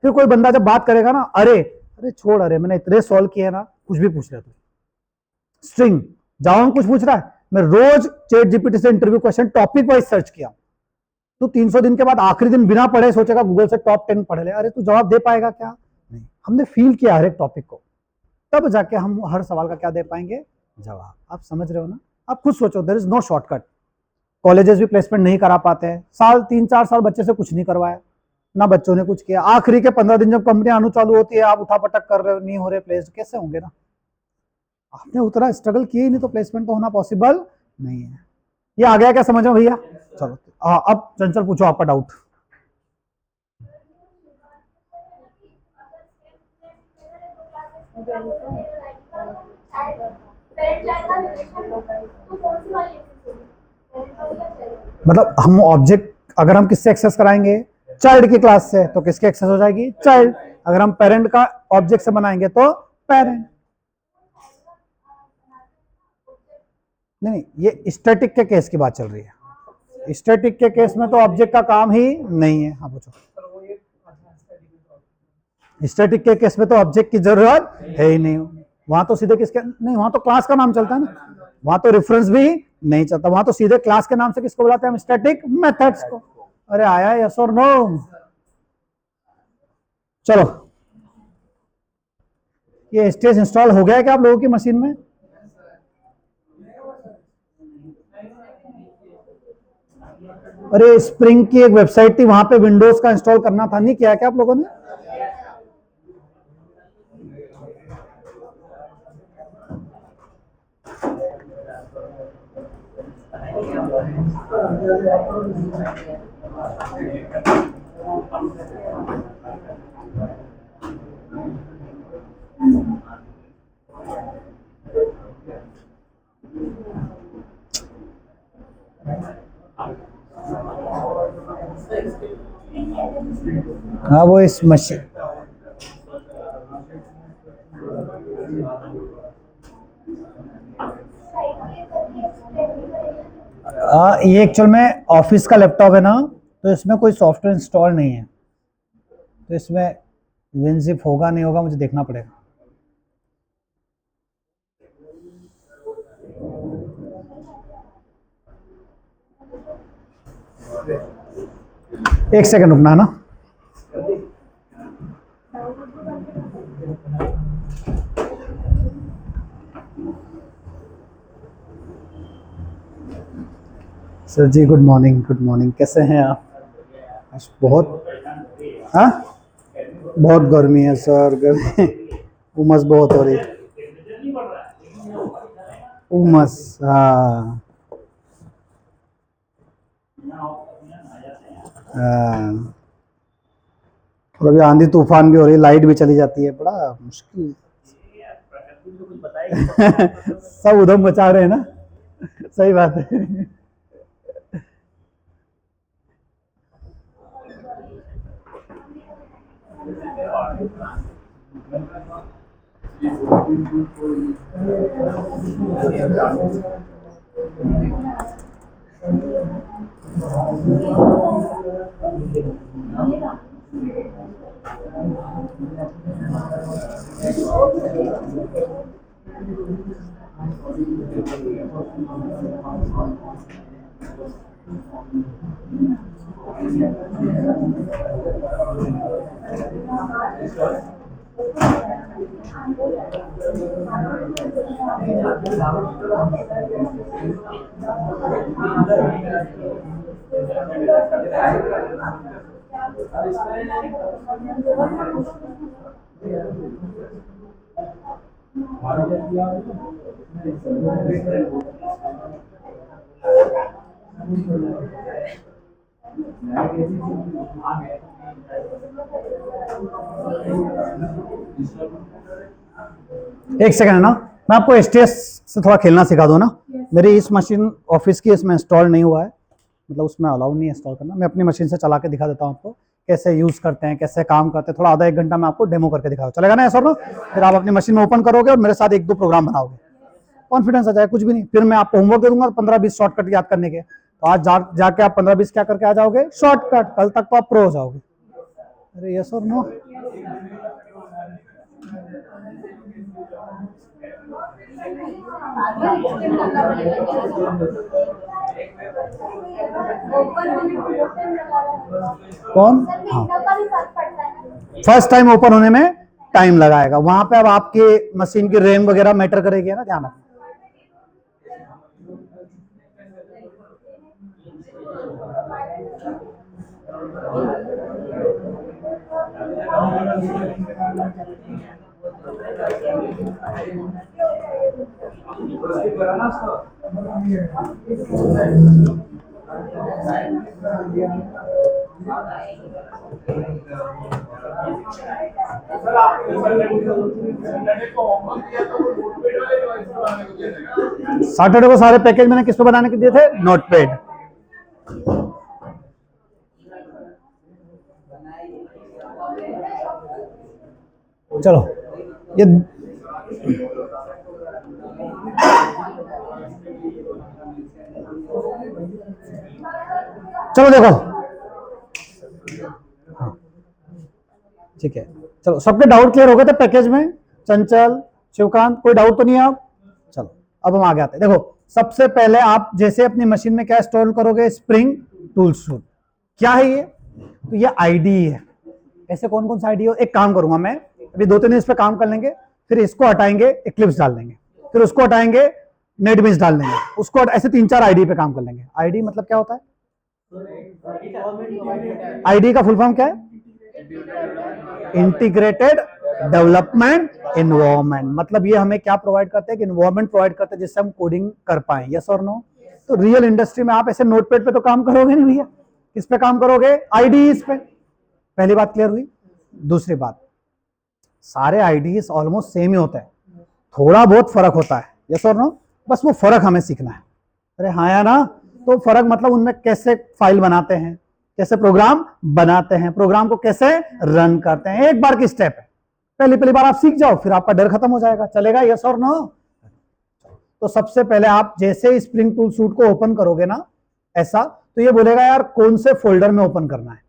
फिर कोई बंदा जब बात करेगा ना, अरे अरे छोड़, अरे मैंने इतने सॉल्व किए ना, कुछ भी पूछ ले तू, स्ट्रिंग जावा कुछ पूछ रहा है, मैं रोज चैट जीपीटी से interview question topic wise search किया। तू 300 दिन के बाद आखिरी दिन बिना पढ़े सोचेगा गूगल से टॉप 10 पढ़ ले, अरे तू जवाब दे पाएगा क्या? नहीं। हमने फील किया हर एक टॉपिक को, तब जाके हम हर सवाल का क्या दे पाएंगे? जवाब। आप समझ रहे हो ना? आप खुद सोचो, there is no shortcut. Colleges भी प्लेसमेंट नहीं करा पाते हैं, 3-4 साल बच्चे से कुछ नहीं करवाया, ना बच्चों ने कुछ किया, आखिरी के 15 दिन जब कंपनी आना चालू होती है, आप उठापटक कर रहे हो, नहीं हो रहे प्लेस, कैसे होंगे ना? आपने उतना स्ट्रगल किया ही नहीं, तो प्लेसमेंट तो होना पॉसिबल नहीं है। ये आ गया क्या समझ में भैया? चलो अब चंचल पूछो आपका डाउट। मतलब हम ऑब्जेक्ट अगर हम किससे एक्सेस कराएंगे? चाइल्ड की क्लास से, तो किसके एक्सेस हो जाएगी? चाइल्ड। अगर हम पेरेंट का ऑब्जेक्ट से बनाएंगे तो पेरेंट। नहीं, ये स्टैटिक के केस की बात चल रही है। स्टैटिक के केस में तो ऑब्जेक्ट का काम ही नहीं है। हाँ पूछो। स्टैटिक के केस में तो ऑब्जेक्ट की जरूरत है ही नहीं, वहां तो सीधे किसके, नहीं वहां तो क्लास का नाम चलता है ना, वहां तो रेफरेंस भी नहीं चलता, वहां तो सीधे क्लास के नाम से किसको बुलाते हैं हम? स्टैटिक मेथड्स को। अरे आया यस और नो? चलो, ये स्टेज इंस्टॉल हो गया क्या आप लोगों की मशीन में? अरे स्प्रिंग की एक वेबसाइट थी, वहां पे विंडोज का इंस्टॉल करना था, नहीं किया क्या आप लोगों ने? हाँ, वो इस मशीन, ये एक्चुअल में ऑफिस का लैपटॉप है ना, तो इसमें कोई सॉफ्टवेयर इंस्टॉल नहीं है, तो इसमें विनजिप होगा नहीं होगा मुझे देखना पड़ेगा। एक सेकंड रुकना है ना। सर जी गुड मॉर्निंग, कैसे हैं आप? आज बहुत, हाँ, बहुत गर्मी है सर, गर्मी, उमस बहुत हो रही है, उमस, हाँ हाँ। और अभी आंधी तूफान भी हो रही है, लाइट भी चली जाती है, बड़ा मुश्किल। सब उधम मचा रहे हैं ना, सही बात है। एक सेकंड है ना, मैं आपको एसटीएस से थोड़ा खेलना सिखा दूं ना। मेरी इस मशीन ऑफिस की, इसमें इंस्टॉल नहीं हुआ है, मतलब उसमें अलाउड नहीं है इंस्टॉल करना। मैं अपनी मशीन से चला के दिखा देता हूँ आपको कैसे यूज करते हैं, कैसे काम करते हैं। थोड़ा आधा एक घंटा मैं आपको डेमो करके दिखाऊँ, चलेगा ना ऐसा ना? फिर आप अपनी मशीन में ओपन करोगे और मेरे साथ एक दो प्रोग्राम बनाओगे, कॉन्फिडेंस आ जाए, कुछ भी नहीं। फिर मैं आपको होमवर्क दे दूंगा 15-20 शॉर्टकट याद करने के, तो आज जाके आप 15-20 क्या करके आ जाओगे? शॉर्टकट। कल तक तो आप प्रो हो जाओगे। अरे यस और नो? कौन? हाँ, फर्स्ट टाइम ओपन होने में टाइम लगाएगा, वहां पे अब आपके मशीन की रैम वगैरह मैटर करेगी ना, ध्यान रखना। सैटरडे को सारे पैकेज मैंने किस पे बनाने के दिए थे? नोटपैड। चलो ये चलो देखो, हाँ ठीक है, चलो सबके डाउट क्लियर हो गए थे पैकेज में? चंचल, शिवकांत, कोई डाउट तो नहीं है आप? चलो अब हम आगे आते हैं। देखो सबसे पहले आप जैसे अपनी मशीन में क्या इंस्टॉल करोगे? Spring tool suit. क्या है ये? तो ये आईडी है। ऐसे कौन कौन सा आईडी हो? एक काम करूंगा मैं, अभी 2-3 दिन इस पे काम कर लेंगे, फिर इसको हटाएंगे, इक्लिप्स डाल देंगे, फिर उसको हटाएंगे, नेटबीन्स डाल देंगे, उसको ऐसे 3-4 आईडी पे काम कर लेंगे। आईडी मतलब क्या होता है? आईडी का फुल फॉर्म क्या है? Integrated development environment. मतलब ये हमें क्या प्रोवाइड करते हैं? कि एनवायरनमेंट प्रोवाइड करते हैं जिससे हम कोडिंग कर पाए। यस और नो? तो रियल इंडस्ट्री में आप ऐसे नोटपैड पे तो काम करोगे नहीं भैया, किस पे काम करोगे? आईडीज पे। पहली बात क्लियर हुई। दूसरी बात, सारे आईडीज ऑलमोस्ट सेम ही होते हैं, थोड़ा बहुत फर्क होता है। यस और नो? बस वो फर्क हमें सीखना है। अरे हाँ या ना? तो फर्क मतलब उनमें कैसे फाइल बनाते हैं, कैसे प्रोग्राम बनाते हैं, प्रोग्राम को कैसे रन करते हैं, एक बार की स्टेप है। पहली बार आप सीख जाओ, फिर आपका डर खत्म हो जाएगा। चलेगा? यस और नो? तो सबसे पहले आप जैसे स्प्रिंग टूल सूट को ओपन करोगे ना ऐसा, तो ये बोलेगा यार कौन से फोल्डर में ओपन करना है।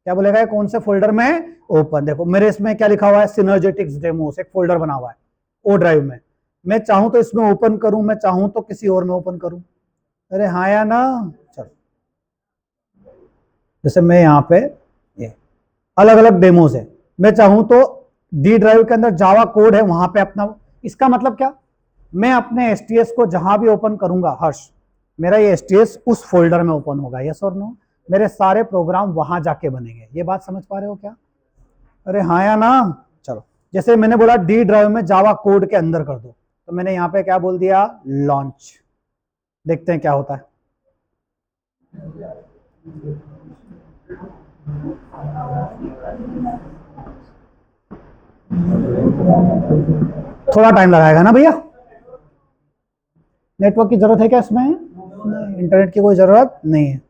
क्या बोलेगा? कौन से फोल्डर में ओपन। देखो मेरे इसमें क्या लिखा हुआ है? सिनर्जेटिक्स डेमोस, एक फोल्डर बना हुआ है ओ ड्राइव में। मैं चाहूं तो इसमें ओपन करूं, मैं चाहूं तो किसी और में ओपन करूं। अरे हाँ या ना? चलो जैसे मैं यहाँ पे, ये अलग अलग डेमोस है, मैं चाहूं तो डी ड्राइव के अंदर जावा कोड है, वहां पे अपना। इसका मतलब क्या? मैं अपने एसटीएस को जहां भी ओपन करूंगा, हर्ष, मेरा ये STS उस फोल्डर में ओपन होगा, यस और नो? मेरे सारे प्रोग्राम वहां जाके बनेंगे। ये बात समझ पा रहे हो क्या? अरे हाँ या ना? चलो, जैसे मैंने बोला डी ड्राइव में जावा कोड के अंदर कर दो, तो मैंने यहाँ पे क्या बोल दिया? लॉन्च। देखते हैं क्या होता है। थोड़ा टाइम लगाएगा ना भैया? नेटवर्क की जरूरत है क्या इसमें? इंटरनेट की कोई जरूरत नहीं है।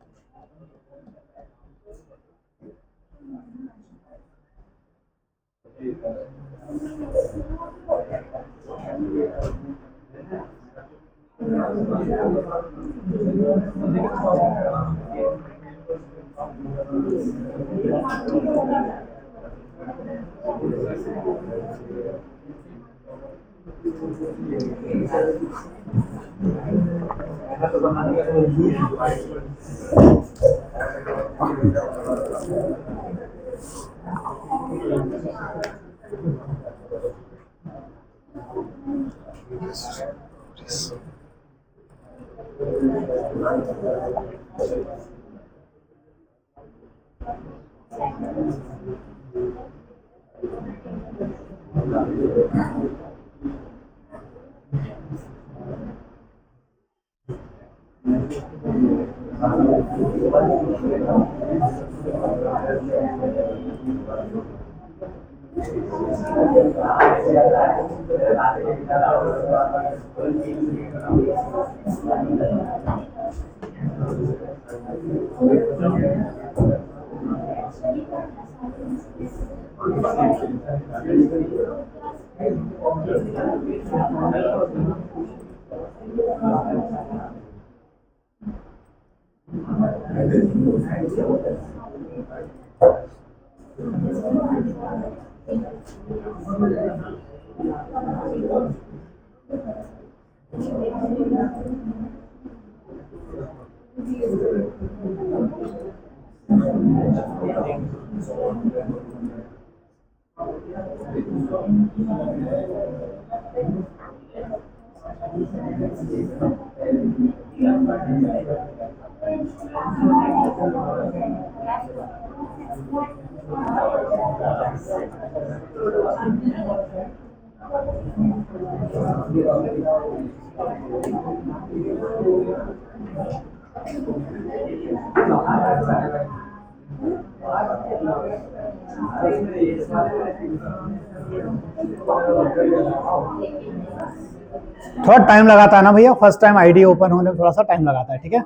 थोड़ा टाइम लगाता है ना भैया, फर्स्ट टाइम आईडी ओपन होने में थोड़ा सा टाइम लगाता है, ठीक है?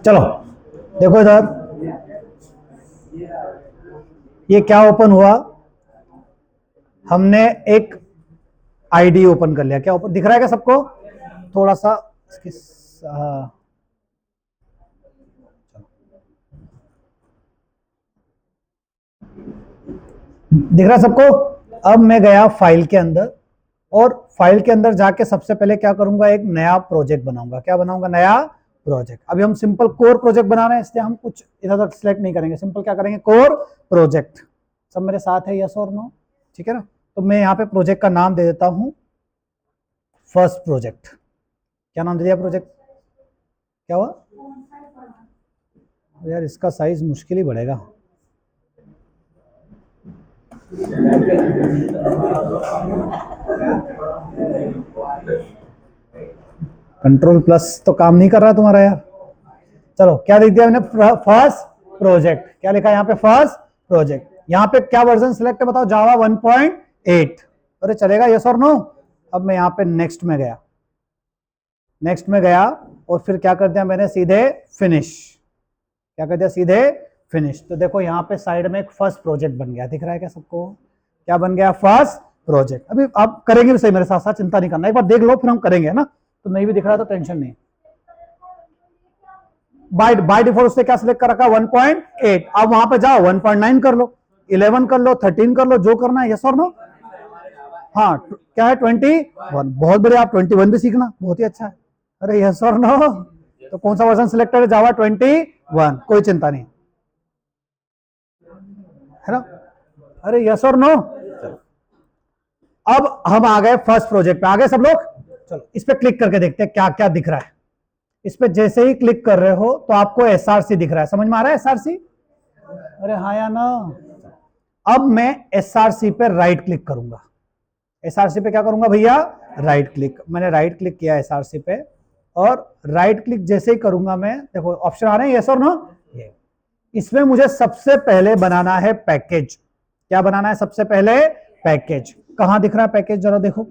चलो देखो इधर, ये क्या ओपन हुआ? हमने एक आईडी ओपन कर लिया। क्या ओपन दिख रहा है क्या सबको? थोड़ा सा दिख रहा है सबको? अब मैं गया फाइल के अंदर, और फाइल के अंदर जाके सबसे पहले क्या करूंगा? एक नया प्रोजेक्ट बनाऊंगा। क्या बनाऊंगा? नया प्रोजेक्ट। अभी हम सिंपल कोर प्रोजेक्ट बना रहे हैं, इसलिए हम कुछ इधर उधर सिलेक्ट नहीं करेंगे, सिंपल क्या करेंगे? Core project. सब मेरे साथ है, यस और नो? ठीक है ना? तो मैं यहाँ पे प्रोजेक्ट का नाम दे देता हूं फर्स्ट प्रोजेक्ट। क्या नाम दे दिया प्रोजेक्ट? क्या हुआ यार? इसका साइज मुश्किल ही बढ़ेगा। कंट्रोल प्लस तो काम नहीं कर रहा तुम्हारा यार। चलो, क्या लिख दिया मैंने? First project. क्या लिखा यहाँ पे? First project. यहाँ पे क्या वर्जन सिलेक्ट है बताओ? जावा 1.8। अरे चलेगा, यस और नो? अब मैं यहाँ पे नेक्स्ट में गया, नेक्स्ट में गया और फिर क्या कर दिया मैंने? सीधे फिनिश। क्या कर दिया? सीधे फिनिश। तो देखो यहाँ पे साइड में एक फर्स्ट प्रोजेक्ट बन गया। दिख रहा है क्या सबको? क्या बन गया? First project. अभी आप करेंगे भी सही मेरे साथ साथ, चिंता नहीं करना, एक बार देख लो फिर हम करेंगे ना। तो नहीं भी दिख रहा तो टेंशन नहीं। बाय डिफॉल्ट उसने क्या सिलेक्ट कर रखा 1.8। अब वहां पे जाओ 1.9 कर लो, 11 कर लो, 13 कर लो, जो करना है। यस और नो? हाँ, क्या है 21? बहुत बढ़िया, आप 21 भी सीखना, बहुत ही अच्छा है। अरे यस और नो? तो कौन सा वर्जन सिलेक्टेड है? जावा 21, कोई चिंता नहीं है ना। अरे यस और नो? अब हम आ गए फर्स्ट प्रोजेक्ट पे, आ गए सब लोग। चलो इस पे क्लिक करके देखते हैं क्या क्या दिख रहा है। इस पे जैसे ही क्लिक कर रहे हो तो आपको एसआरसी दिख रहा है, समझ में आ रहा है एसआरसी? अरे हाँ या ना? अब मैं एसआरसी पे राइट क्लिक करूंगा। एसआरसी पे क्या करूंगा भैया? Right click. मैंने राइट क्लिक किया एसआरसी पे, और राइट क्लिक जैसे ही करूंगा मैं, देखो ऑप्शन आ रहे हैं यस और नो। ये इसमें मुझे सबसे पहले बनाना है पैकेज। क्या बनाना है सबसे पहले? पैकेज। कहां दिख रहा है पैकेज? जरा देखो,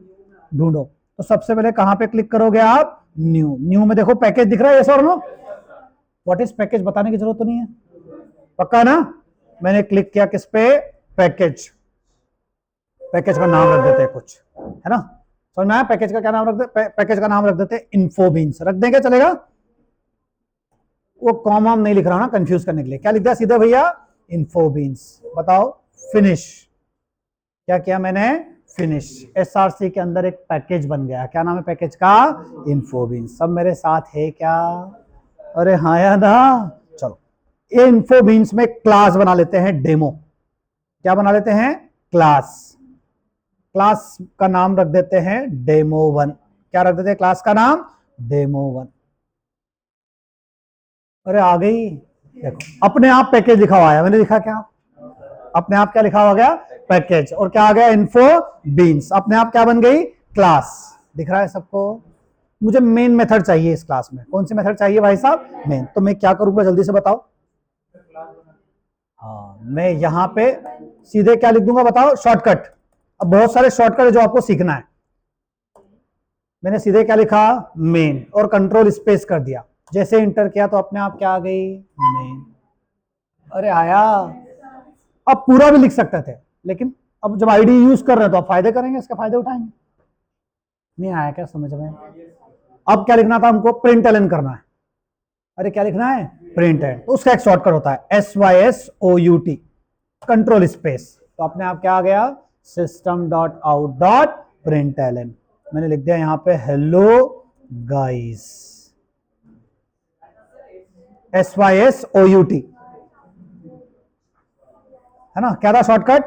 ढूंढो। तो सबसे पहले कहां पे क्लिक करोगे आप? न्यू। न्यू में देखो पैकेज दिख रहा है, यस और नो? व्हाट इज पैकेज बताने की जरूरत तो नहीं है, पक्का ना? मैंने क्लिक किया किस पे? पैकेज। पैकेज का नाम रख देते हैं कुछ, है ना? समझ में आया? पैकेज का क्या नाम रख दे? पैकेज का नाम रख देते हैं इन्फोबीन्स। रख देंगे, चलेगा? वो कॉमा नहीं लिख रहा ना कंफ्यूज करने के लिए। क्या लिख दिया सीधे भैया? इन्फोबीन्स। बताओ, फिनिश। क्या किया मैंने? फिनिश। एसआरसी के अंदर एक पैकेज बन गया। क्या नाम है पैकेज का? इन्फोबीन्स। सब मेरे साथ है क्या? अरे हाँ या ना? चलो, ये इन्फोबीन्स में क्लास बना लेते हैं डेमो। क्या बना लेते हैं? क्लास। क्लास का नाम रख देते हैं डेमो1। क्या रख देते हैं क्लास का नाम? डेमो1। अरे आ गई, देखो अपने आप पैकेज लिखा हुआ है। मैंने लिखा क्या? अपने आप क्या लिखा हुआ गया? पैकेज। और क्या आ गया? Info beans. अपने आप क्या बन गई? क्लास। दिख रहा है सबको? मुझे मेन मेथड चाहिए इस क्लास में। कौन सी मेथड चाहिए भाई साहब? मेन। तो मैं क्या करूंगा जल्दी से बताओ? हाँ, मैं यहां पे सीधे क्या लिख दूंगा बताओ? शॉर्टकट। अब बहुत सारे शॉर्टकट है जो आपको सीखना है। मैंने सीधे क्या लिखा? मेन, और कंट्रोल स्पेस कर दिया। जैसे इंटर किया तो अपने आप क्या आ गई? मेन। अरे आया। अब पूरा भी लिख सकते थे, लेकिन अब जब आईडी यूज कर रहे हैं तो आप फायदे करेंगे, इसके फायदे उठाएंगे। नहीं आया क्या समझ में? अब क्या लिखना था हमको? प्रिंट एलन करना है। अरे क्या लिखना है? Println. तो उसका एक शॉर्टकट होता है SYSOUT, कंट्रोल स्पेस। तो अपने आप क्या आ गया? system.out.println। मैंने लिख दिया यहां पे हेलो गाइस, SYSOUT, है ना? क्या था शॉर्टकट?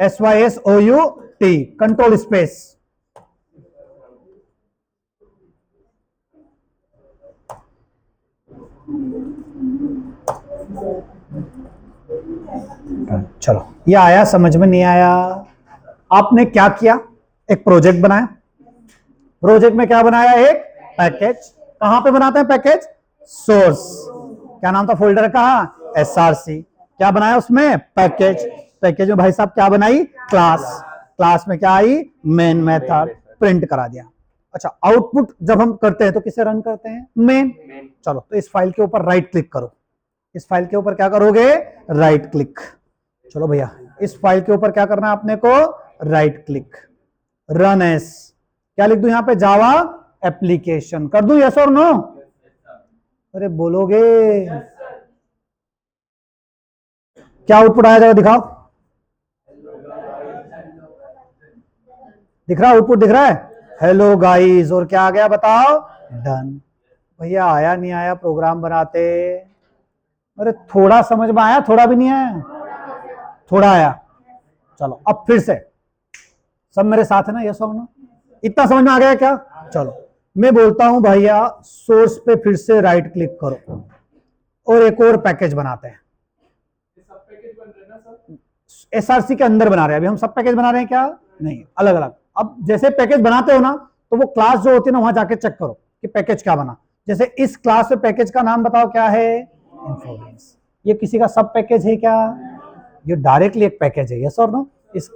SYSOUT, control space. चलो, ये आया? समझ में नहीं आया? आपने क्या किया? एक प्रोजेक्ट बनाया। प्रोजेक्ट में क्या बनाया? एक पैकेज। कहां पे बनाते हैं पैकेज? सोर्स। क्या नाम था फोल्डर का? SRC। क्या बनाया उसमें? पैकेज। पैकेज में भाई साहब क्या बनाई? क्लास। क्लास में क्या आई? Main method. प्रिंट करा दिया। अच्छा, आउटपुट जब हम करते हैं तो किसे रन करते हैं? मेन। चलो, तो इस फाइल के ऊपर राइट क्लिक करो। इस फाइल के ऊपर क्या करोगे? Right click. चलो भैया, इस फाइल के ऊपर क्या करना है अपने को? Right click. Run S. क्या लिख दूं यहां पे? Java application. कर दूं यस और नो? अरे बोलोगे? क्या आउटपुट आया जरा दिखाओ। दिख रहा? आउटपुट दिख रहा है? Hello guys. और क्या आ गया बताओ? डन। भैया आया नहीं आया प्रोग्राम बनाते? अरे थोड़ा समझ में आया, थोड़ा भी नहीं आया? थोड़ा आया। चलो अब फिर से, सब मेरे साथ है ना? यस और नो? इतना समझ में आ गया क्या? चलो मैं बोलता हूं भैया सोर्स पे फिर से राइट क्लिक करो, और एक और पैकेज बनाते हैं। SRC के अंदर बना रहे हैं अभी हम। सब पैकेज बना रहे हैं क्या? नहीं, अलग अलग। अब जैसे पैकेज बनाते हो ना, तो वो क्लास जो होती है ना, वहां जाके चेक करो कि पैकेज क्या बना। जैसे इस क्लास में पैकेज का नाम बताओ क्या है? इन्फोबीन्स। ये किसी का सब पैकेज है क्या? ये डायरेक्टली एक पैकेज है। यस और नो? इस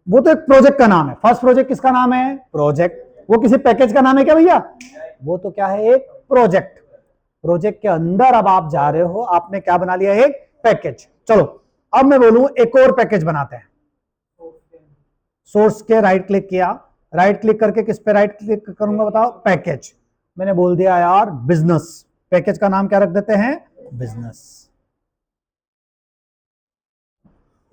वो तो एक प्रोजेक्ट का नाम है। फर्स्ट प्रोजेक्ट किसका नाम है? प्रोजेक्ट। वो किसी पैकेज का नाम है क्या भैया? वो तो क्या है? एक प्रोजेक्ट। प्रोजेक्ट के अंदर अब आप जा रहे हो, आपने क्या बना लिया? एक पैकेज। चलो अब मैं बोलूं एक और पैकेज बनाते हैं। सोर्स के राइट क्लिक किया। राइट क्लिक करके किस पे राइट क्लिक करूंगा बताओ? पैकेज। मैंने बोल दिया यार बिजनेस, पैकेज का नाम क्या रख देते हैं, बिजनेस।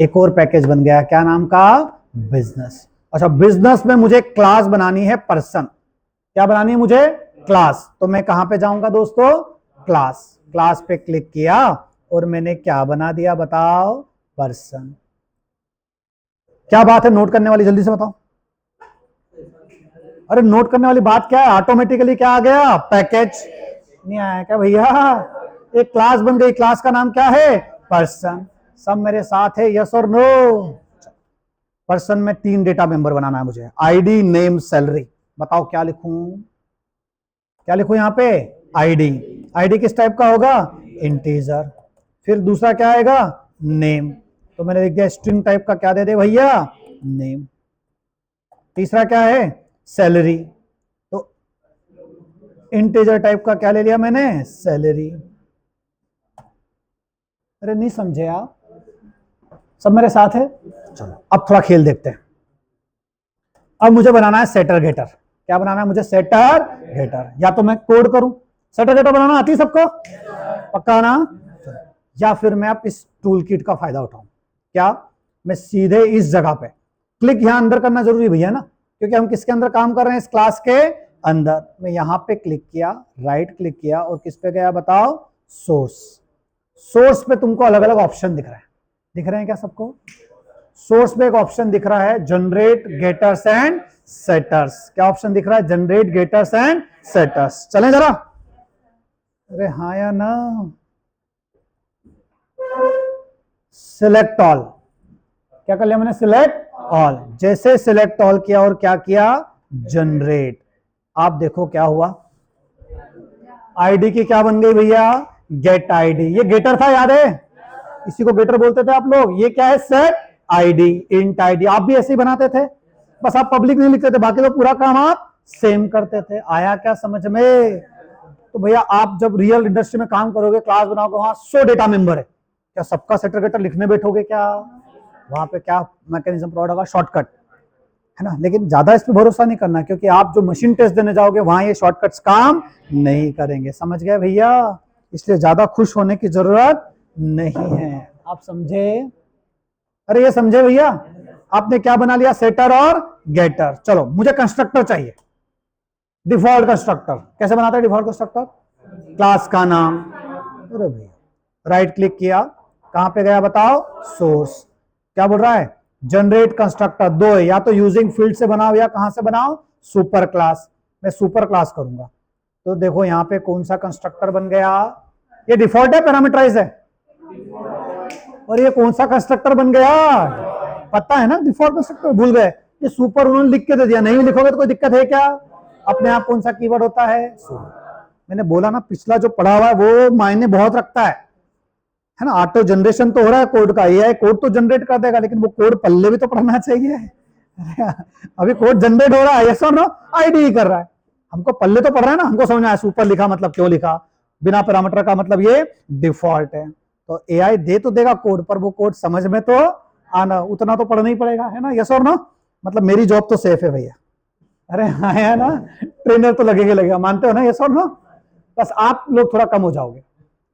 एक और पैकेज बन गया, क्या नाम का, बिजनेस। अच्छा, बिजनेस में मुझे क्लास बनानी है पर्सन, क्या बनानी है मुझे, क्लास। तो मैं कहां पे जाऊंगा दोस्तों, क्लास। क्लास पे क्लिक किया और मैंने क्या बना दिया बताओ, पर्सन। क्या बात है नोट करने वाली, जल्दी से बताओ। अरे नोट करने वाली बात क्या है, ऑटोमेटिकली क्या आ गया, पैकेज। नहीं आया क्या भैया, एक क्लास बन गई, क्लास का नाम क्या है, पर्सन। सब मेरे साथ है, यस और नो। पर्सन में 3 डेटा मेंबर बनाना है मुझे, आईडी, नेम, सैलरी। बताओ क्या लिखूं, क्या लिखूं यहाँ पे, आईडी। आईडी किस टाइप का होगा, इंटीजर। फिर दूसरा क्या आएगा, नेम। तो मैंने लिख दिया स्ट्रिंग टाइप का, क्या दे दे भैया, नेम। तीसरा क्या है, सैलरी। तो इंटीजर टाइप का क्या ले लिया मैंने, सैलरी। अरे नहीं समझे आप, सब मेरे साथ है। चलो अब थोड़ा खेल देखते हैं। अब मुझे बनाना है सेटर गेटर। क्या बनाना है मुझे, सेटर गेटर। या तो मैं कोड करूं, सेटर गेटर बनाना आती है सबको, पक्का ना। या फिर मैं अब इस टूल किट का फायदा उठाऊं, क्या, मैं सीधे इस जगह पे क्लिक यहां अंदर करना जरूरी भैया ना, क्योंकि हम किसके अंदर काम कर रहे हैं, इस क्लास के अंदर। मैं यहां पे क्लिक किया, राइट क्लिक किया और किस पे गया बताओ, सोर्स। सोर्स पे तुमको अलग अलग ऑप्शन दिख रहे हैं, दिख रहे हैं क्या सबको। सोर्स पे एक ऑप्शन दिख रहा है, जनरेट गेटर्स एंड सेटर्स। क्या ऑप्शन दिख रहा है, जनरेट गेटर्स एंड सेटर्स। चलें जरा, अरे हाँ या ना। सिलेक्ट ऑल, क्या कर लिया मैंने, सिलेक्ट ऑल। जैसे सिलेक्ट ऑल किया और क्या किया, जनरेट। आप देखो क्या हुआ, आईडी की क्या बन गई भैया, गेट आईडी। ये गेटर था, याद है, इसी को गेटर बोलते थे आप लोग। ये क्या है, सेट आईडी, इंट आईडी। आप भी ऐसे ही बनाते थे, बस आप पब्लिक नहीं लिखते थे, बाकी तो पूरा काम आप सेम करते थे। आया क्या समझ में। तो भैया आप जब रियल इंडस्ट्री में काम करोगे, क्लास बनाओगे, वहां 100 डेटा मेंबर है, क्या सबका सेटर गेटर लिखने बैठोगे क्या, वहां पे क्या मैकेनिज्म प्रोवाइड होगा, शॉर्टकट है ना। लेकिन ज्यादा इस पे भरोसा नहीं करना, क्योंकि आप जो मशीन टेस्ट देने जाओगे वहां ये शॉर्टकट्स काम नहीं करेंगे, समझ गए भैया। इसलिए ज्यादा खुश होने की जरूरत नहीं है, आप समझे। अरे ये समझे भैया, आपने क्या बना लिया, सेटर और गेटर। चलो मुझे कंस्ट्रक्टर चाहिए, डिफॉल्ट कंस्ट्रक्टर। कैसे बनाता है डिफॉल्ट कंस्ट्रक्टर, क्लास का नाम। अरे भैया राइट क्लिक किया, कहां पे गया बताओ, सोर्स। क्या बोल रहा है, जनरेट कंस्ट्रक्टर। दो है, या तो यूजिंग फील्ड से बनाओ या कहां से बनाओ, सुपर क्लास। मैं सुपर क्लास करूंगा। तो देखो यहां पे कौन सा कंस्ट्रक्टर बन गया, ये डिफॉल्ट है पैरामीटराइज है, और ये कौन सा कंस्ट्रक्टर बन गया, पता है ना, डिफॉल्ट कंस्ट्रक्टर भूल गए। ये सुपर उन्होंने लिख के दे दिया, नहीं लिखोगे तो कोई दिक्कत है क्या। अपने आप कौन सा कीवर्ड होता है, मैंने बोला ना, पिछला जो पढ़ा हुआ है वो मायने बहुत रखता है ना। ऑटो जनरेशन तो हो रहा है कोड का, ये कोड तो जनरेट कर देगा, लेकिन वो कोड पल्ले भी तो पढ़ना चाहिए। अभी कोड जनरेट हो रहा है, यस और नो, आईडी कर रहा है, हमको पल्ले तो पढ़ रहा है ना, हमको समझना है सुपर लिखा मतलब क्यों लिखा, बिना पैरामीटर का मतलब ये डिफॉल्ट है। तो एआई दे तो देगा कोड, पर वो कोड समझ में तो आना, उतना तो पढ़ना ही पड़ेगा, है ना, यस और नो। मतलब मेरी जॉब तो सेफ है भैया। अरे हाँ है ना, ट्रेनर तो लगेगा, मानते हो ना, यस और नो। बस आप लोग थोड़ा कम हो जाओगे,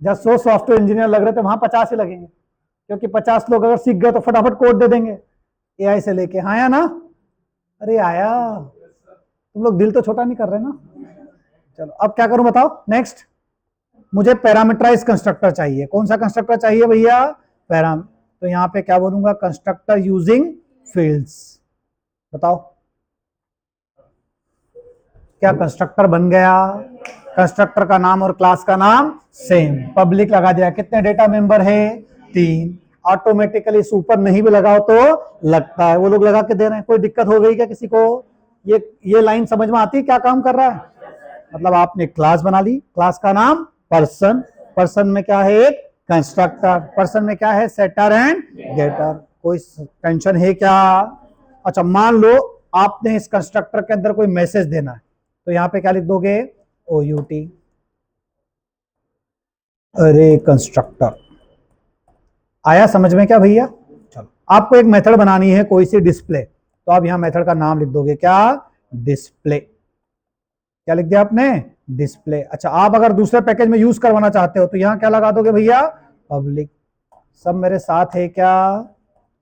जब 100 सॉफ्टवेयर इंजीनियर लग रहे थे वहां 50 ही लगेंगे, क्योंकि 50 लोग अगर सीख गए तो फटाफट कोड दे देंगे एआई से लेके, हाँ या ना। अरे आया, तुम लोग दिल तो छोटा नहीं कर रहे ना। चलो अब क्या करूं बताओ, नेक्स्ट मुझे पैरामीटराइज कंस्ट्रक्टर चाहिए। कौन सा कंस्ट्रक्टर चाहिए भैया, पैराम। तो यहां पे क्या बोलूंगा, कंस्ट्रक्टर यूजिंग फील्ड्स। बताओ क्या कंस्ट्रक्टर बन गया, कंस्ट्रक्टर का नाम और क्लास का नाम सेम, पब्लिक लगा दिया। कितने डेटा मेंबर है, 3। ऑटोमेटिकली सुपर नहीं भी लगाओ तो लगता है, वो लोग लगा के दे रहे हैं। कोई दिक्कत हो गई क्या किसी को, ये लाइन समझ में आती है क्या काम कर रहा है। मतलब आपने क्लास बना ली, क्लास का नाम पर्सन, पर्सन में क्या है, एक कंस्ट्रक्टर, पर्सन में क्या है, सेटर एंड गेटर। कोई टेंशन है क्या। अच्छा मान लो आपने इस कंस्ट्रक्टर के अंदर कोई मैसेज देना है, तो यहां पे क्या लिख दोगे, OUT। अरे कंस्ट्रक्टर आया समझ में क्या भैया। चलो आपको एक मेथड बनानी है कोई सी डिस्प्ले, तो आप यहां मेथड का नाम लिख दोगे क्या, डिस्प्ले। क्या लिख दिया आपने, डिस्प्ले। अच्छा, आप अगर दूसरे पैकेज में यूज करवाना चाहते हो तो यहाँ क्या लगा दोगे भैया, पब्लिक। सब मेरे साथ है क्या,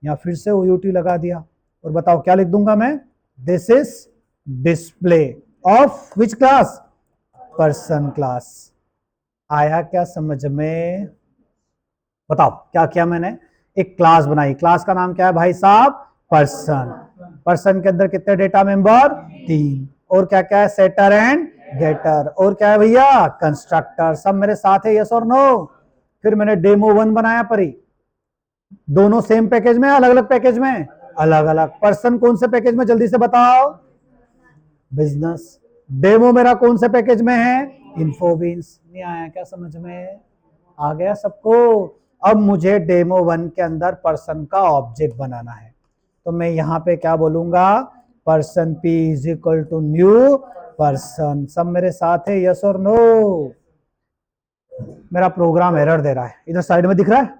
यहाँ फिर से OUT लगा दिया, और बताओ क्या लिख दूंगा मैं, this is display of which class, person class. आया क्या समझ में, बताओ क्या किया मैंने, एक क्लास बनाई, क्लास का नाम क्या है भाई साहब, पर्सन। पर्सन के अंदर कितने डेटा मेंबर, 3, और क्या क्या है, सेटर एंड गेटर, और क्या है भैया, कंस्ट्रक्टर। सब मेरे साथ है, यस और नो। फिर मैंने डेमो 1 बनाया परी, दोनों सेम पैकेज में, अलग अलग पैकेज में, अलग अलग। पर्सन कौन से पैकेज में, जल्दी से बताओ, बिजनेस। डेमो मेरा कौन से पैकेज में है, इन्फोबीन्स। नहीं आया क्या समझ में, आ गया सबको। अब मुझे डेमो 1 के अंदर पर्सन का ऑब्जेक्ट बनाना है, तो मैं यहाँ पे क्या बोलूंगा, person P is equal to new person. सब मेरे साथ है, यस और नो। मेरा प्रोग्राम एरर दे रहा है, इधर साइड में दिख रहा है,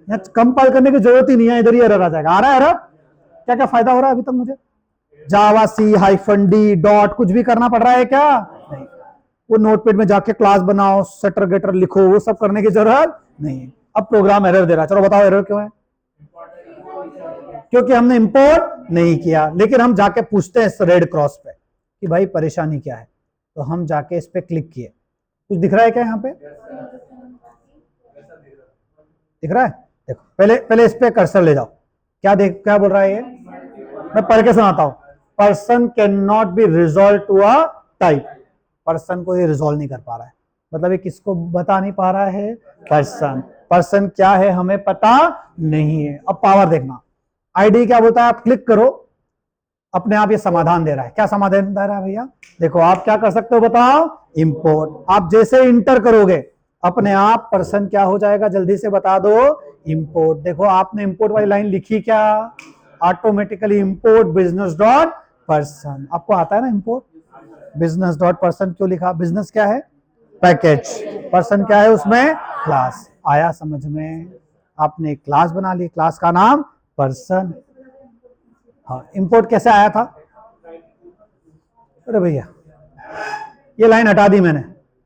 यहाँ कंपाइल करने की जरूरत ही नहीं है, इधर ही एरर आ जाएगा। आ रहा है एरर, क्या क्या फायदा हो रहा है अभी तक मुझे, जावा C-D डॉट कुछ भी करना पड़ रहा है क्या, नहीं। वो नोटपैड में जाके क्लास बनाओ, सेटर गेटर लिखो, वो सब करने की जरूरत नहीं है। अब प्रोग्राम एरर दे रहा है, चलो बताओ एरर क्यों है, क्योंकि हमने इंपोर्ट नहीं किया। लेकिन हम जाके पूछते हैं इस रेड क्रॉस पे कि भाई परेशानी क्या है, तो हम जाके इस पे क्लिक किए, कुछ दिख रहा है क्या यहाँ पे, दिख रहा है, देखो पहले इस पे कर्सर ले जाओ, क्या बोल रहा है ये, मैं पढ़ के सुनाता हूं। Person can not be resolve to a type, person को ये रिजॉल्व नहीं कर पा रहा है, मतलब ये किसको बता नहीं पा रहा है, पर्सन। पर्सन क्या है हमें पता नहीं है। अब पावर देखना, आईडी क्या बोलता है, आप क्लिक करो, अपने आप ये समाधान दे रहा है। क्या समाधान दे रहा है भैया, देखो आप क्या कर सकते हो बताओ, इंपोर्ट। आप जैसे इंटर करोगे अपने आप पर्सन क्या हो जाएगा, जल्दी से बता दो, इंपोर्ट। देखो आपने इंपोर्ट वाली लाइन लिखी क्या, automatically import business dot person. आपको आता है ना इंपोर्ट, बिजनेस डॉट पर्सन क्यों लिखा, बिजनेस क्या है, पैकेज, पर्सन क्या है उसमें, क्लास। आया समझ में, आपने एक क्लास बना ली, क्लास का नाम पर्सन। हाँ, इंपोर्ट कैसे आया था, अरे भैया ये लाइन हटा दी मैंने,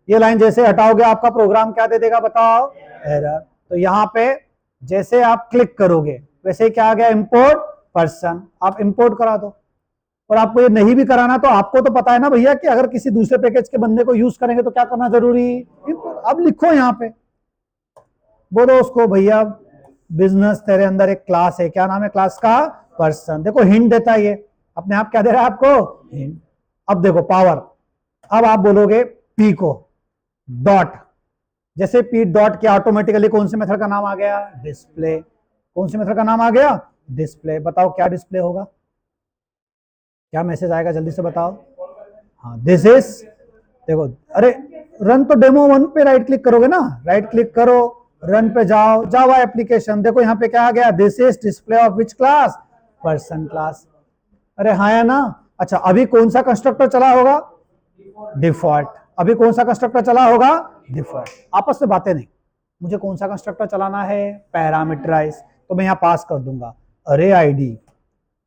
ये लाइन जैसे हटाओगे आपका प्रोग्राम क्या दे देगा बताओ, एरर। तो यहाँ पे जैसे आप क्लिक करोगे वैसे क्या आ गया, इंपोर्ट पर्सन। आप इंपोर्ट करा दो, और आपको ये नहीं भी कराना तो आपको तो पता है ना भैया कि अगर किसी दूसरे पैकेज के बंदे को यूज करेंगे तो क्या करना जरूरी, इंपोर्ट। अब लिखो यहाँ पे, बोलो उसको भैया बिजनेस तेरे अंदर एक क्लास है, क्या नाम है क्लास का, पर्सन। देखो हिंट देता है ये, अपने आप क्या दे रहा है आपको, हिंट। अब देखो पावर, अब आप बोलोगे P को डॉट, जैसे P डॉट किया ऑटोमेटिकली कौन से मेथड का नाम आ गया, डिस्प्ले। कौन से मेथड का नाम आ गया, डिस्प्ले। बताओ क्या डिस्प्ले होगा, क्या मैसेज आएगा, जल्दी से बताओ। हाँ, दिस इज, देखो अरे रन तो डेमो 1 पे राइट क्लिक करोगे ना, राइट क्लिक करो, रन पे जाओ, जावा एप्लीकेशन। देखो यहाँ पे क्या आ गया, this is display of which class, person class. अरे हाँ या ना। अच्छा अभी कौन सा कंस्ट्रक्टर चला होगा, डिफॉल्ट। अभी कौन सा कंस्ट्रक्टर चला होगा, डिफॉल्ट। आपस में बातें नहीं, मुझे कौन सा कंस्ट्रक्टर चलाना है, पैरामीटराइज। तो मैं यहाँ पास कर दूंगा अरे आईडी,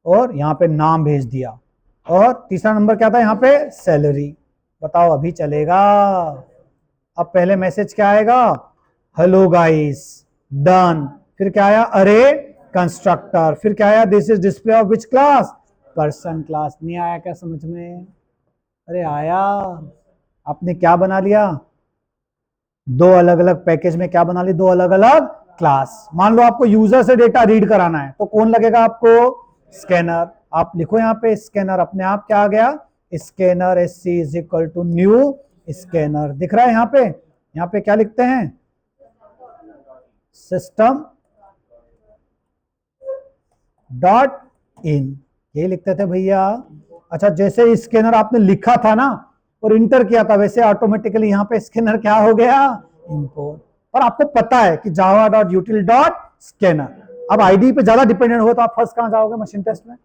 और यहाँ पे नाम भेज दिया, और तीसरा नंबर क्या था यहाँ पे, सैलरी। बताओ अभी चलेगा। अब पहले मैसेज क्या आएगा, हेलो गाइस, डन। फिर क्या आया, अरे कंस्ट्रक्टर। फिर क्या आया, this is display of which class, person class. नहीं आया क्या समझ में, अरे आया। आपने क्या बना लिया, दो अलग अलग पैकेज में क्या बना ली, दो अलग अलग क्लास। मान लो आपको यूजर से डेटा रीड कराना है तो कौन लगेगा आपको, स्कैनर। आप लिखो यहाँ पे स्कैनर, अपने आप क्या आ गया, scanner. SC is equal to new scanner. दिख रहा है यहाँ पे, यहाँ पे क्या लिखते हैं, सिस्टम डॉट इन, ये लिखते थे भैया। अच्छा जैसे स्कैनर आपने लिखा था ना और इंटर किया था, वैसे ऑटोमेटिकली यहाँ पे स्कैनर क्या हो गया, इंपोर्ट। और आपको पता है कि जावा डॉट यूटिल डॉट स्कैनर। अब आईडी पे ज्यादा डिपेंडेंट हो तो आप फर्स्ट कहां जाओगे, मशीन टेस्ट में,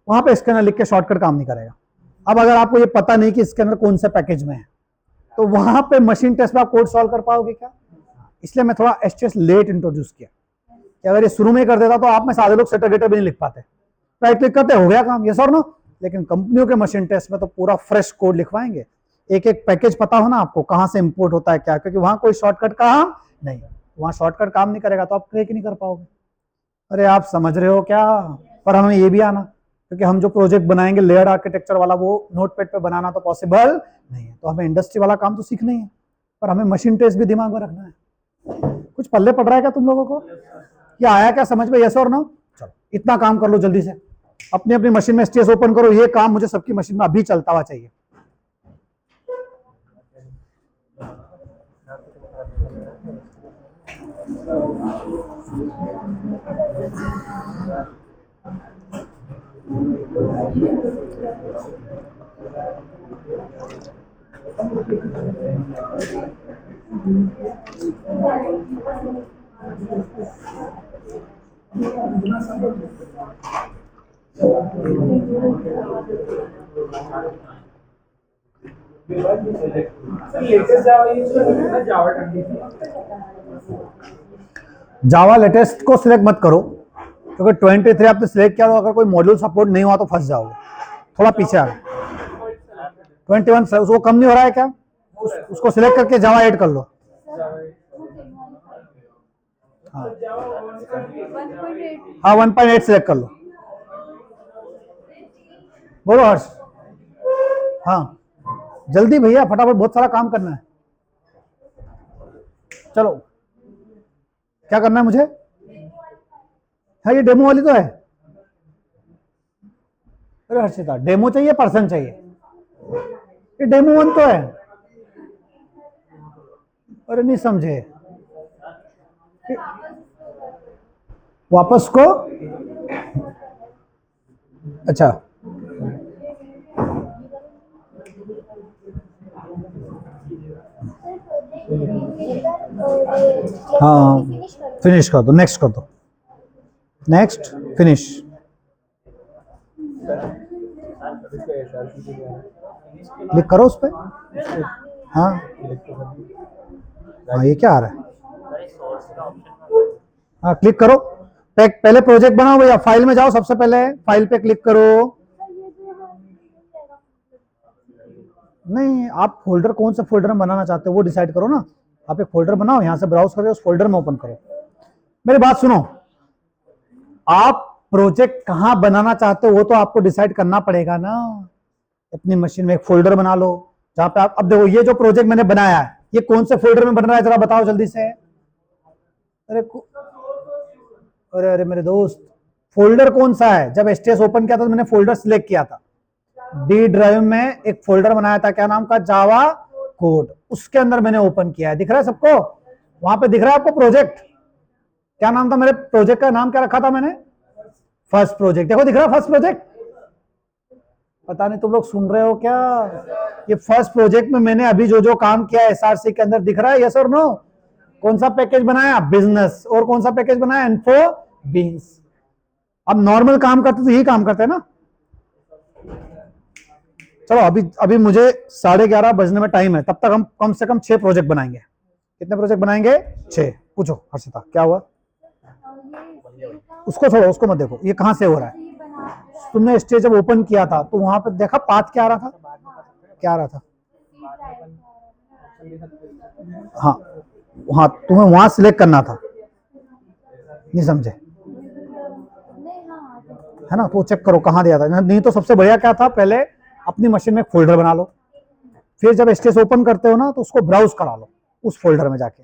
वहां पे स्कैनर लिख के शॉर्टकट काम नहीं करेगा। अब अगर आपको ये पता नहीं कि स्कैनर कौन से पैकेज में है तो वहां पे मशीन टेस्ट में आप कोड सॉल्व कर पाओगे क्या। इसलिए मैं थोड़ा STS लेट इंट्रोड्यूस किया, कि अगर ये शुरू में कर देता तो आप में सारे लोग सेटर गेटर भी नहीं लिख पाते, राइट क्लिक करते हो गया काम, ये सर नो। लेकिन कंपनियों के मशीन टेस्ट में तो पूरा फ्रेश कोड लिखवाएंगे, एक एक पैकेज पता हो ना आपको कहाँ से इंपोर्ट होता है क्या, क्योंकि वहां कोई शॉर्टकट काम नहीं, वहां शॉर्टकट काम नहीं करेगा तो आप क्रैक नहीं कर पाओगे। अरे आप समझ रहे हो क्या? पर हमें ये भी आना, क्योंकि हम जो प्रोजेक्ट बनाएंगे लेयर्ड आर्किटेक्चर वाला वो नोटपैड पे बनाना तो पॉसिबल नहीं है, तो हमें इंडस्ट्री वाला काम तो सीखना ही है, पर हमें मशीन टेस्ट भी दिमाग में रखना है। कुछ पल्ले पड़ रहा है क्या तुम लोगों को? क्या आया क्या समझ में? यस और नो? चलो इतना काम कर लो जल्दी से, अपनी अपनी मशीन में स्टेज ओपन करो, ये काम मुझे सबकी मशीन में अभी चलता हुआ चाहिए। लेटेस्ट जावा यूज करते हैं ना, जावा 23। जावा लेटेस्ट को सिलेक्ट मत करो, क्योंकि 23 आपने सिलेक्ट किया तो अगर कोई मॉड्यूल सपोर्ट नहीं हुआ तो फंस जाओगे, थोड़ा पीछे आ। 21 उसको कम नहीं हो रहा है क्या? उसको सिलेक्ट करके जावा ऐड कर लो। हाँ हाँ 1.8 सिलेक्ट कर लो। बोलो हर्ष। हाँ जल्दी भैया, फटाफट, बहुत सारा काम करना है। चलो क्या करना है मुझे? हाँ ये डेमो वाली तो है। अरे हर्षिता, डेमो चाहिए पर्सन चाहिए? ये डेमो 1 तो है। अरे नहीं समझे, वापस को। अच्छा हाँ फिनिश कर दो, नेक्स्ट कर दो, नेक्स्ट फिनिश। क्लिक करो उस पर। हाँ हाँ ये क्या आ रहा है? हाँ क्लिक करो, पहले प्रोजेक्ट बनाओ भैया, फाइल में जाओ, सबसे पहले फाइल पे क्लिक करो। नहीं आप फोल्डर कौन सा फोल्डर में बनाना चाहते हो वो डिसाइड करो ना। आप एक फोल्डर बनाओ, यहां से ब्राउज करके उस फोल्डर में ओपन करो। मेरी बात सुनो, आप प्रोजेक्ट कहां बनाना चाहते हो वो तो आपको डिसाइड करना पड़ेगा ना। अपनी मशीन में एक फोल्डर बना लो जहां पे आप, अब देखो ये जो प्रोजेक्ट मैंने बनाया है ये कौन से फोल्डर में बन रहा है जरा बताओ जल्दी से। अरे अरे अरे मेरे दोस्त, फोल्डर कौन सा है? जब एसटीएस ओपन किया था तो मैंने फोल्डर सिलेक्ट किया था, डी ड्राइव में एक फोल्डर बनाया था, क्या नाम का? Java code. उसके अंदर मैंने ओपन किया है, दिख रहा है सबको? वहां पे दिख रहा है आपको प्रोजेक्ट? क्या नाम था मेरे प्रोजेक्ट का? नाम क्या रखा था मैंने? First project. देखो दिख रहा है फर्स्ट प्रोजेक्ट? पता नहीं तुम लोग सुन रहे हो क्या? ये फर्स्ट प्रोजेक्ट में मैंने अभी जो जो काम किया है एसआरसी के अंदर दिख रहा है, यस और नो? कौन सा पैकेज बनाया? बिजनेस। और कौन सा पैकेज बनाया? Info beans. अब नॉर्मल काम करते तो यही काम करते हैं ना। चलो अभी मुझे 11:30 बजने में टाइम है, तब तक हम कम से कम 6 प्रोजेक्ट बनाएंगे। कितने प्रोजेक्ट बनाएंगे? 6। पूछो हर्षिता क्या हुआ? उसको छोड़ो, उसको मत देखो, ये कहां से हो रहा है? तुमने स्टेज जब ओपन किया था तो वहां पर देखा पाथ क्या आ रहा था? क्या आ रहा था? हाँ हाँ तुम्हें वहां सिलेक्ट करना था, नहीं समझे? है ना, तो चेक करो कहां दिया था। नहीं तो सबसे बढ़िया क्या था, पहले अपनी मशीन में एक फोल्डर बना लो, फिर जब स्टेज ओपन करते हो ना तो उसको ब्राउज करा लो उस फोल्डर में जाके।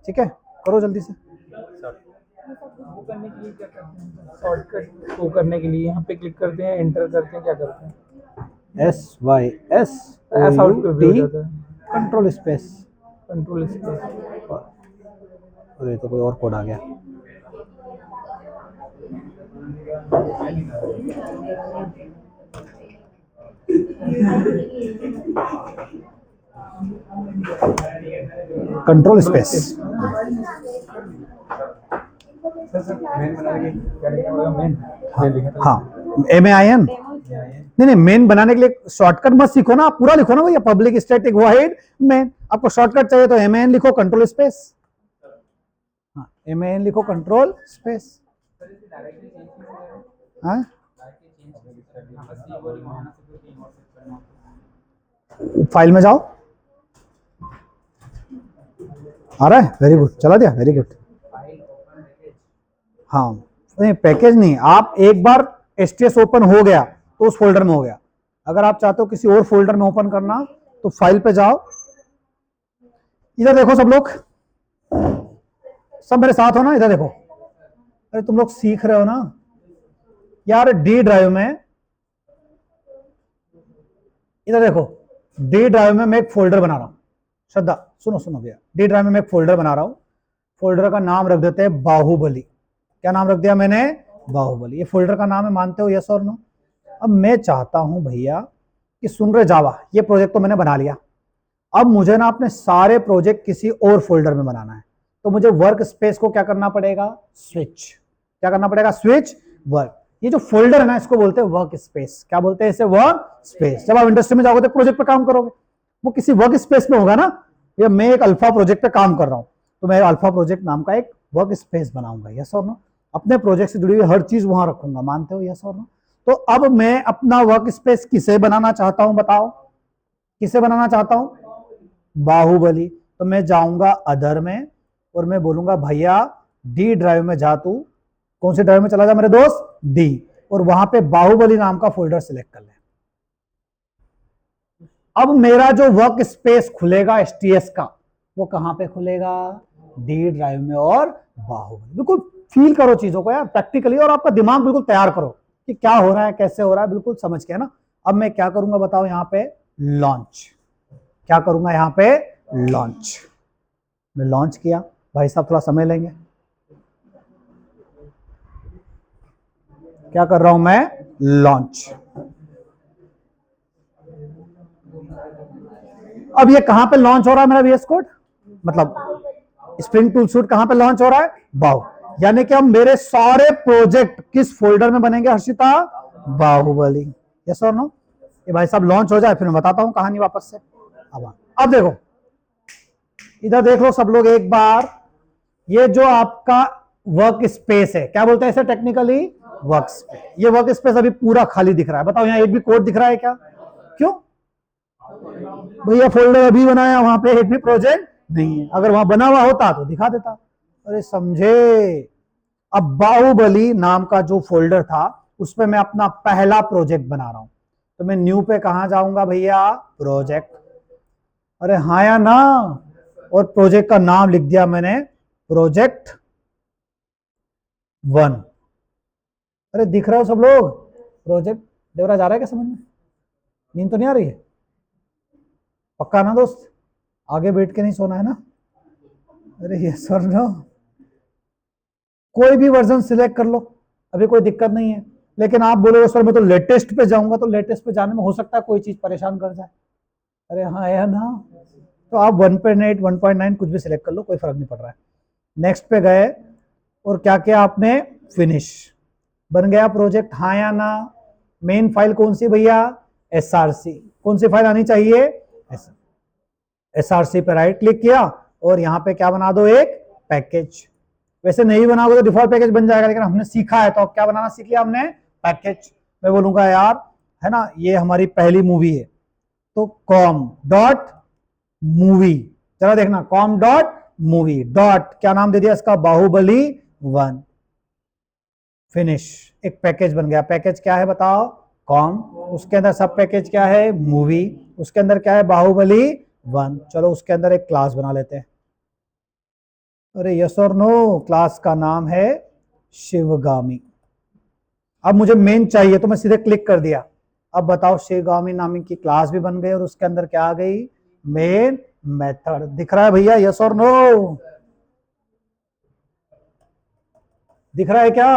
ठीक है, करो जल्दी से। वो करने के लिए क्या करते हैं? शॉर्टकट को करने के लिए यहाँ पे क्लिक करते हैं, एंटर करते हैं, क्या करते हैं? SYS आउट पे भी हो जाता है, कंट्रोल स्पेस। Control space. अरे तो कोई और कोड आ गया। Control space. हाँ MAIN। नहीं मेन बनाने के लिए शॉर्टकट मत सीखो ना, आप पूरा लिखो ना भैया, पब्लिक स्टैटिक वॉइड मेन। आपको शॉर्टकट चाहिए तो MAN लिखो, कंट्रोल स्पेस। हाँ MAN लिखो, कंट्रोल स्पेस। हाँ फाइल में जाओ, आ रहा है, वेरी गुड, चला दिया, वेरी गुड। हाँ नहीं, पैकेज नहीं, आप एक बार एसटीएस ओपन हो गया तो उस फोल्डर में हो गया। अगर आप चाहते हो किसी और फोल्डर में ओपन करना तो फाइल पे जाओ। इधर देखो सब लोग, सब मेरे साथ हो ना, इधर देखो। अरे तुम लोग सीख रहे हो ना यार। डी ड्राइव में, इधर देखो, डी ड्राइव में मैं एक फोल्डर बना रहा हूं। श्रद्धा सुनो सुनो भैया, डी ड्राइव में मैं एक फोल्डर बना रहा हूं। फोल्डर का नाम रख देते हैं बाहुबली। क्या नाम रख दिया मैंने? बाहुबली। ये फोल्डर का नाम है, मानते हो यस और नो? अब मैं चाहता हूं भैया कि सुन रहे जावा, ये प्रोजेक्ट तो मैंने बना लिया। अब मुझे ना अपने सारे प्रोजेक्ट किसी और फोल्डर में बनाना है, तो मुझे वर्क स्पेस को क्या करना पड़ेगा? स्विच। क्या करना पड़ेगा? Switch work. ये जो फोल्डर है ना, इसको बोलते हैं वर्क स्पेस। क्या बोलते हैं इसे? Work space. जब आप इंडस्ट्री में जाओगे तो प्रोजेक्ट पे काम करोगे, वो किसी वर्क स्पेस में होगा ना। या मैं एक अल्फा प्रोजेक्ट पे काम कर रहा हूं, तो मैं अल्फा प्रोजेक्ट नाम का एक वर्क स्पेस बनाऊंगा, यस और नो? अपने प्रोजेक्ट से जुड़ी हुई हर चीज वहां रखूंगा, मानते हो यस और नो? तो अब मैं अपना वर्क स्पेस किसे बनाना चाहता हूं, बताओ किसे बनाना चाहता हूं? बाहुबली। तो मैं जाऊंगा अदर में और मैं बोलूंगा भैया डी ड्राइव में जा, तू कौन सी ड्राइव में चला जा मेरे दोस्त? डी। और वहां पे बाहुबली नाम का फोल्डर सिलेक्ट कर ले। अब मेरा जो वर्क स्पेस खुलेगा एसटीएस का, वो कहां पे खुलेगा? डी ड्राइव में। और बाहुबली, बिल्कुल फील करो चीजों को यार प्रैक्टिकली, और आपका दिमाग बिल्कुल तैयार करो कि क्या हो रहा है, कैसे हो रहा है, बिल्कुल समझ के, है ना। अब मैं क्या करूंगा बताओ, यहां पे लॉन्च। क्या करूंगा यहां पे? लॉन्च। मैं लॉन्च किया, भाई साहब थोड़ा समय लेंगे। क्या कर रहा हूं मैं? लॉन्च। अब ये कहां पे लॉन्च हो रहा है मेरा VS कोड, मतलब स्प्रिंग टूल सूट कहां पे लॉन्च हो रहा है? बाहु। यानी कि अब मेरे सारे प्रोजेक्ट किस फोल्डर में बनेंगे हर्षिता? बाहुबली। यस और नो? ये भाई साहब लॉन्च हो जाए फिर मैं बताता हूं कहानी वापस से। अब देखो, इधर देख लो सब लोग एक बार। ये जो आपका वर्क स्पेस है, क्या बोलते हैं इसे टेक्निकली? Work space. ये वर्क स्पेस अभी पूरा खाली दिख रहा है, बताओ यहाँ एक भी कोड दिख रहा है क्या? क्यों भैया? फोल्डर अभी बनाया, वहां पे एक भी प्रोजेक्ट नहीं है। अगर वहां बना हुआ होता तो दिखा देता। अरे समझे? अब बाहुबली नाम का जो फोल्डर था उसमें मैं अपना पहला प्रोजेक्ट बना रहा हूं, तो मैं न्यू पे कहां जाऊंगा भैया? प्रोजेक्ट। अरे हाँ या ना? और प्रोजेक्ट का नाम लिख दिया मैंने प्रोजेक्ट 1। अरे दिख रहा हो सब लोग? प्रोजेक्ट देवराज आ रहा है क्या समझ में? नींद तो नहीं आ रही है? पक्का ना दोस्त? आगे बैठ के नहीं सोना है ना? अरे ये सर नो, कोई भी वर्जन सिलेक्ट कर लो, अभी कोई दिक्कत नहीं है। लेकिन आप बोलोगे सर मैं तो लेटेस्ट पे जाऊंगा, तो लेटेस्ट पे जाने में हो सकता है कोई चीज परेशान कर जाए। अरे हाँ है ना? तो आप 1.8 1.9 कुछ भी सिलेक्ट कर लो, कोई फर्क नहीं पड़ रहा है। नेक्स्ट पे गए और क्या किया आपने? फिनिश। बन गया प्रोजेक्ट, हाँ या ना? मेन फाइल कौन सी भैया? SRC। कौन सी फाइल आनी चाहिए? SRC पे राइट क्लिक किया और यहाँ पे क्या बना दो? एक पैकेज। वैसे नहीं बनाओगे तो डिफॉल्ट पैकेज बन जाएगा, लेकिन हमने सीखा है तो अब क्या बनाना सीख लिया हमने? पैकेज। मैं बोलूंगा यार, है ना, ये हमारी पहली मूवी है, तो कॉम डॉट मूवी। चलो देखना, कॉम डॉट मूवी डॉट क्या नाम दे दिया इसका? बाहुबली 1। फिनिश। एक पैकेज बन गया। पैकेज क्या है बताओ? कॉम। उसके अंदर सब पैकेज क्या है? मूवी। उसके अंदर क्या है? बाहुबली 1। चलो उसके अंदर एक क्लास बना लेते हैं। अरे यस और नो? क्लास का नाम है शिवगामी। अब मुझे मेन चाहिए तो मैं सीधे क्लिक कर दिया। अब बताओ, शिवगामी नामी की क्लास भी बन गई और उसके अंदर क्या आ गई? Main method. दिख रहा है भैया? यस और नो? दिख रहा है क्या?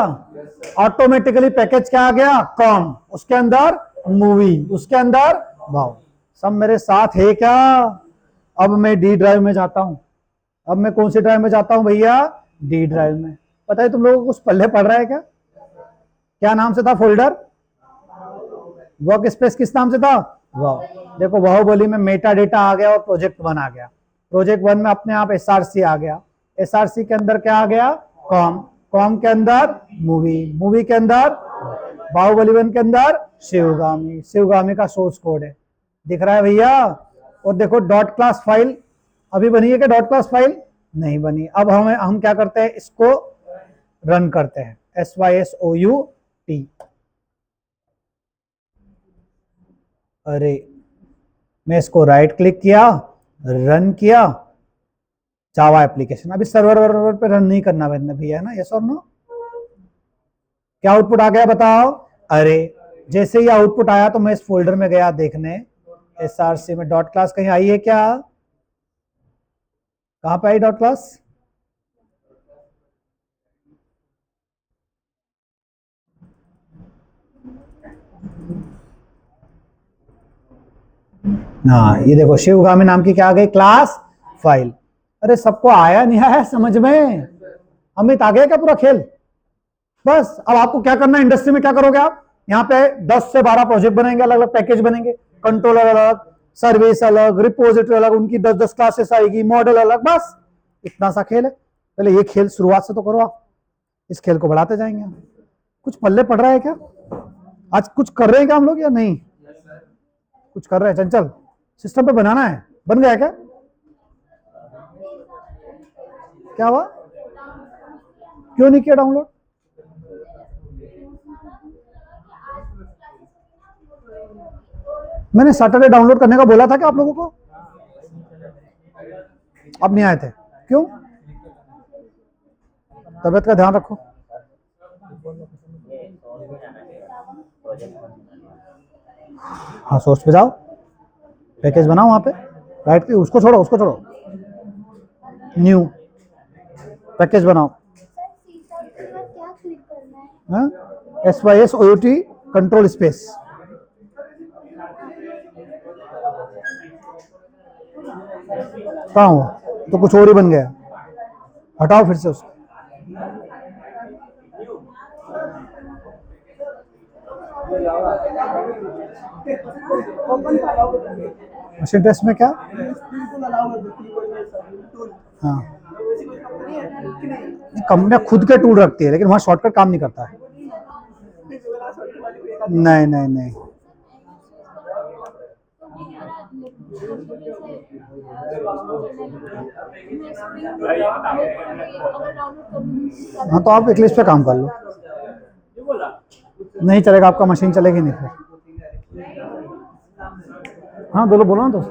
ऑटोमेटिकली पैकेज क्या आ गया? कॉम। उसके अंदर मूवी। उसके अंदर वाओ। सब मेरे साथ है क्या? अब मैं डी ड्राइव में जाता हूं। अब मैं कौन सी ड्राइव में जाता हूं भैया? डी ड्राइव में। पता है तुम लोगों को कुछ पल्ले पड़ रहा है क्या? क्या नाम से था फोल्डर? वर्क स्पेस किस नाम से था? वाह। देखो बाहुबली में मेटा डेटा आ गया और प्रोजेक्ट 1 आ गया। प्रोजेक्ट 1 में अपने आप SRC आ गया। SRC के अंदर क्या आ गया? कॉम। कॉम के अंदर मूवी। मूवी के अंदर बाहुबली 1 के अंदर शिवगामी। शिवगामी का सोर्स कोड है। दिख रहा है भैया? और देखो डॉट क्लास फाइल अभी बनी है क्या? डॉट क्लास फाइल नहीं बनी। अब हम क्या करते हैं, इसको रन करते हैं, SYSOUT। अरे मैं इसको राइट क्लिक किया, रन किया, जावा एप्लीकेशन। अभी सर्वर वर्वर पे रन नहीं करना भैया, ना? यस और नो? क्या आउटपुट आ गया बताओ? अरे जैसे ही आउटपुट आया तो मैं इस फोल्डर में गया देखने, SRC में डॉट क्लास कहीं आई है क्या? कहां पे आई डॉट क्लास? हाँ ये देखो, शिवगामी नाम की क्या आ गई? Class file. अरे सबको आया नहीं आया समझ में? अमित आ गया क्या पूरा खेल? बस अब आपको क्या करना है, इंडस्ट्री में क्या करोगे आप? यहाँ पे 10 से 12 प्रोजेक्ट बनेंगे, अलग अलग पैकेज बनेंगे, कंट्रोलर अलग, सर्विस अलग, रिपोजिटरी अलग, उनकी 10-10 क्लासेस आएगी, मॉडल अलग। बस इतना सा खेल है। पहले ये खेल शुरुआत से तो करो आप, इस खेल को बढ़ाते जाएंगे हम। कुछ पल्ले पड़ रहा है क्या? आज कुछ कर रहे हैं क्या हम लोग या नहीं? कुछ कर रहे हैं। चंचल सिस्टम पे बनाना है, बन गया क्या? क्या हुआ? क्यों नहीं किया डाउनलोड? मैंने सैटरडे डाउनलोड करने का बोला था क्या आप लोगों को? अब नहीं आए थे क्यों? तबीयत का ध्यान रखो। हाँ सोर्स पे जाओ, पैकेज बनाओ, वहां पे राइट क्लिक, उसको छोड़ो, उसको छोड़ो, न्यू पैकेज बनाओ। क्या क्लिक करना है? SYSOUT control space. कहाँ हुआ? तो कुछ और ही बन गया। हटाओ फिर से उसको। मशीन टेस्ट में क्या? हाँ कंपनियां खुद के टूल रखती है, लेकिन वहां शॉर्टकट काम नहीं करता है। नहीं नहीं नहीं, हाँ तो आप एक लिस्ट पे काम कर लो। नहीं चलेगा आपका, मशीन चलेगी नहीं फिर। हाँ बोलो बोलो ना दोस्त।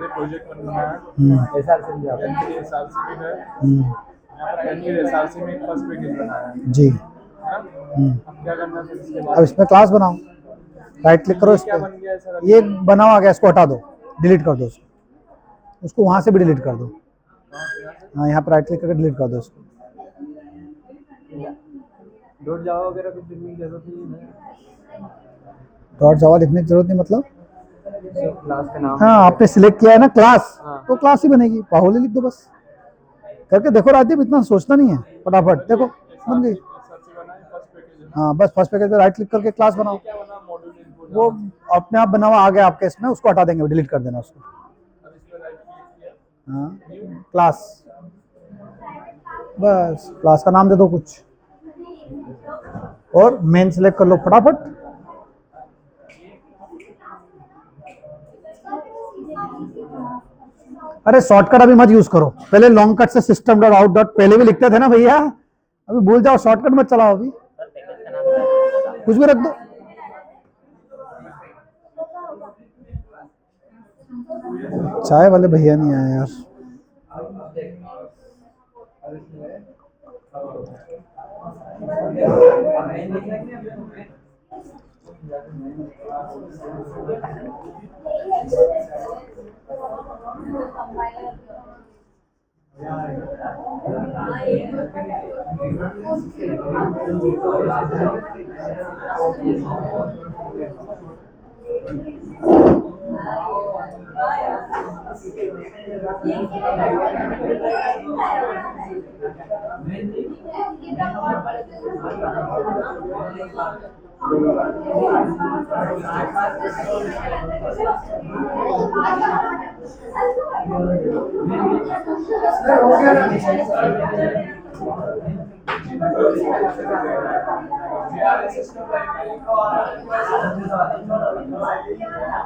प्रोजेक्ट बनना है SRC में है, SRC में फर्स्ट पैकेज बनाया है जी। अब क्या करना है इसके बाद? अब इसमें क्लास बनाओ, राइट क्लिक करो इस क्या पे, बन गया है सर? ये बनाओ आ गया, इसको हटा दो, डिलीट कर दो उसको वहां से भी डिलीट कर दो। हाँ यहाँ पर राइट क्लिक करके डिलीट कर दो इसको। डॉट जावा वगैरह कुछ लिखने की जरूरत नहीं है? डॉट जावा लिखने की जरूरत नहीं मतलब? क्लास का नाम हाँ आपने सिलेक्ट किया है ना क्लास, हाँ। तो क्लास ही बनेगी, बाहुली लिख दो बस। करके देखो राजदीप, इतना सोचना नहीं है, फटाफट देखो बन गई। हाँ बस फर्स्ट पैकेज पे राइट क्लिक करके क्लास बनाओ, वो अपने आप बना हुआ आ गया आपके इसमें, उसको हटा देंगे, डिलीट कर देना उसको। हाँ क्लास, बस क्लास का नाम दे दो कुछ, और मेन सिलेक्ट कर लो फटाफट। अरे शॉर्टकट अभी मत यूज करो, पहले लॉन्ग कट से system.out. पहले भी लिखते थे ना भैया, अभी भूल जाओ, शॉर्टकट मत चलाओ, अभी कुछ भी रख दो। चाय वाले भैया नहीं आए यार।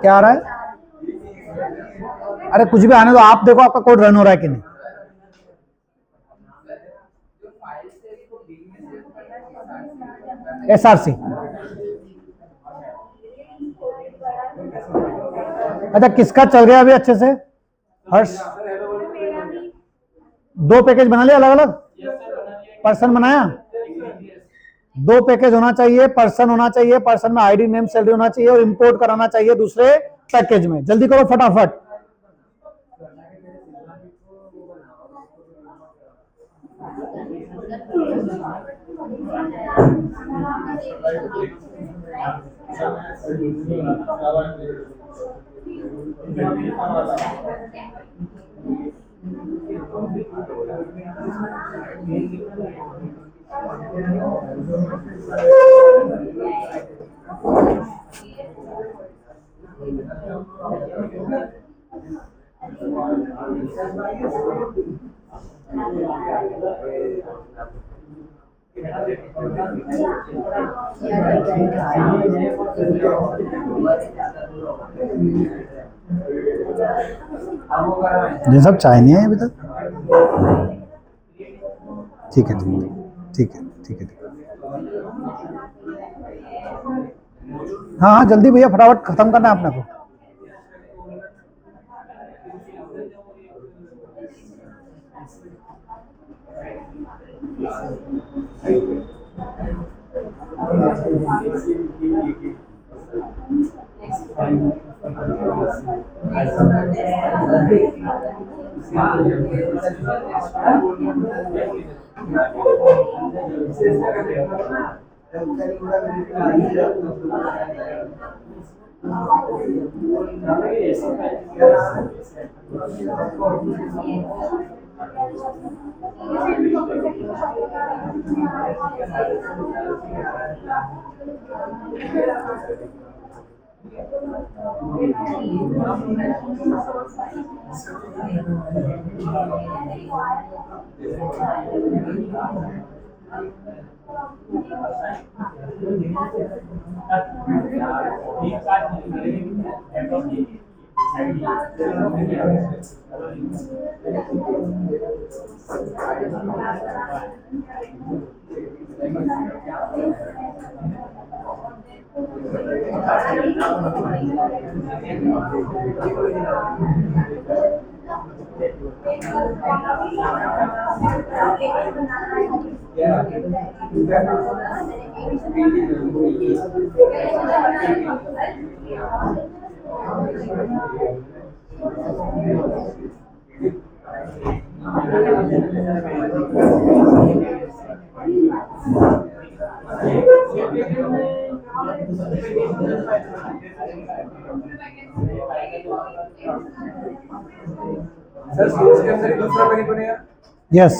क्या आ रहा है? अरे कुछ भी आने दो, आप देखो आपका कोड रन हो रहा है कि नहीं। SRC। अच्छा, किसका चल गया अभी अच्छे से? हर्ष, 2 पैकेज बना लिया अलग अलग? पर्सन बनाया? 2 पैकेज होना चाहिए, पर्सन होना चाहिए, पर्सन में आईडी नेम सैलरी होना चाहिए, और इंपोर्ट कराना चाहिए दूसरे पैकेज में। जल्दी करो फटाफट। ये सब चाय नहीं है अभी तक? ठीक है ठीक है ठीक है ठीक है। हाँ हाँ जल्दी भैया, फटाफट खत्म करना है अपने को। सर सोर्स के अंदर दूसरा पैकेज बनेगा? यस।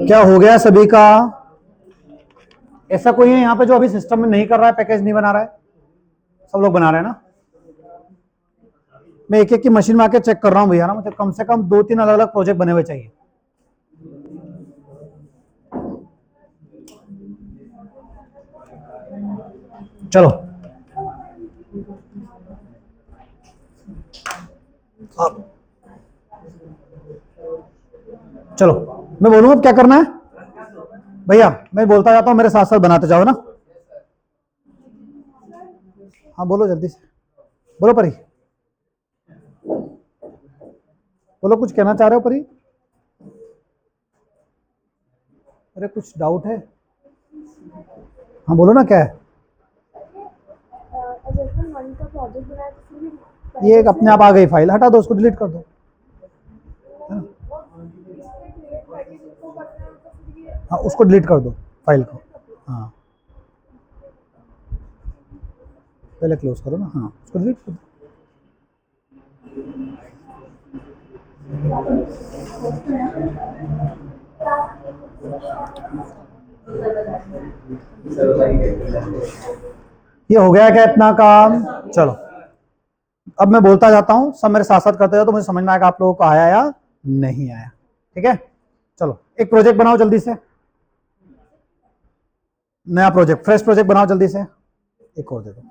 क्या हो गया सभी का? ऐसा कोई है यहाँ पे जो अभी सिस्टम में नहीं कर रहा है, पैकेज नहीं बना रहा है? सब लोग बना रहे हैं ना? मैं एक एक की मशीन में आके चेक कर रहा हूँ भैया ना, मुझे कम से कम 2-3 अलग अलग प्रोजेक्ट बने हुए चाहिए। चलो अब चलो मैं बोलूंगा क्या करना है भैया, मैं बोलता जाता हूं, मेरे साथ साथ बनाते जाओ ना। हाँ बोलो जल्दी से, बोलो परी, बोलो कुछ कहना चाह रहे हो परी? अरे कुछ डाउट है? हाँ बोलो ना क्या है? ये एक अपने आप आ गई फाइल, हटा दो उसको, डिलीट कर दो। हाँ उसको डिलीट कर दो फाइल को। हाँ पहले क्लोज करो ना, हाँ उसको डिलीट कर दो। ये हो गया क्या इतना काम? चलो अब मैं बोलता जाता हूं, सब मेरे साथ साथ करते जाओ तो मुझे समझ में आएगा आप लोगों को आया या नहीं आया। ठीक है चलो एक प्रोजेक्ट बनाओ जल्दी से, नया प्रोजेक्ट, फ्रेश प्रोजेक्ट बनाओ जल्दी से। एक और दे दो।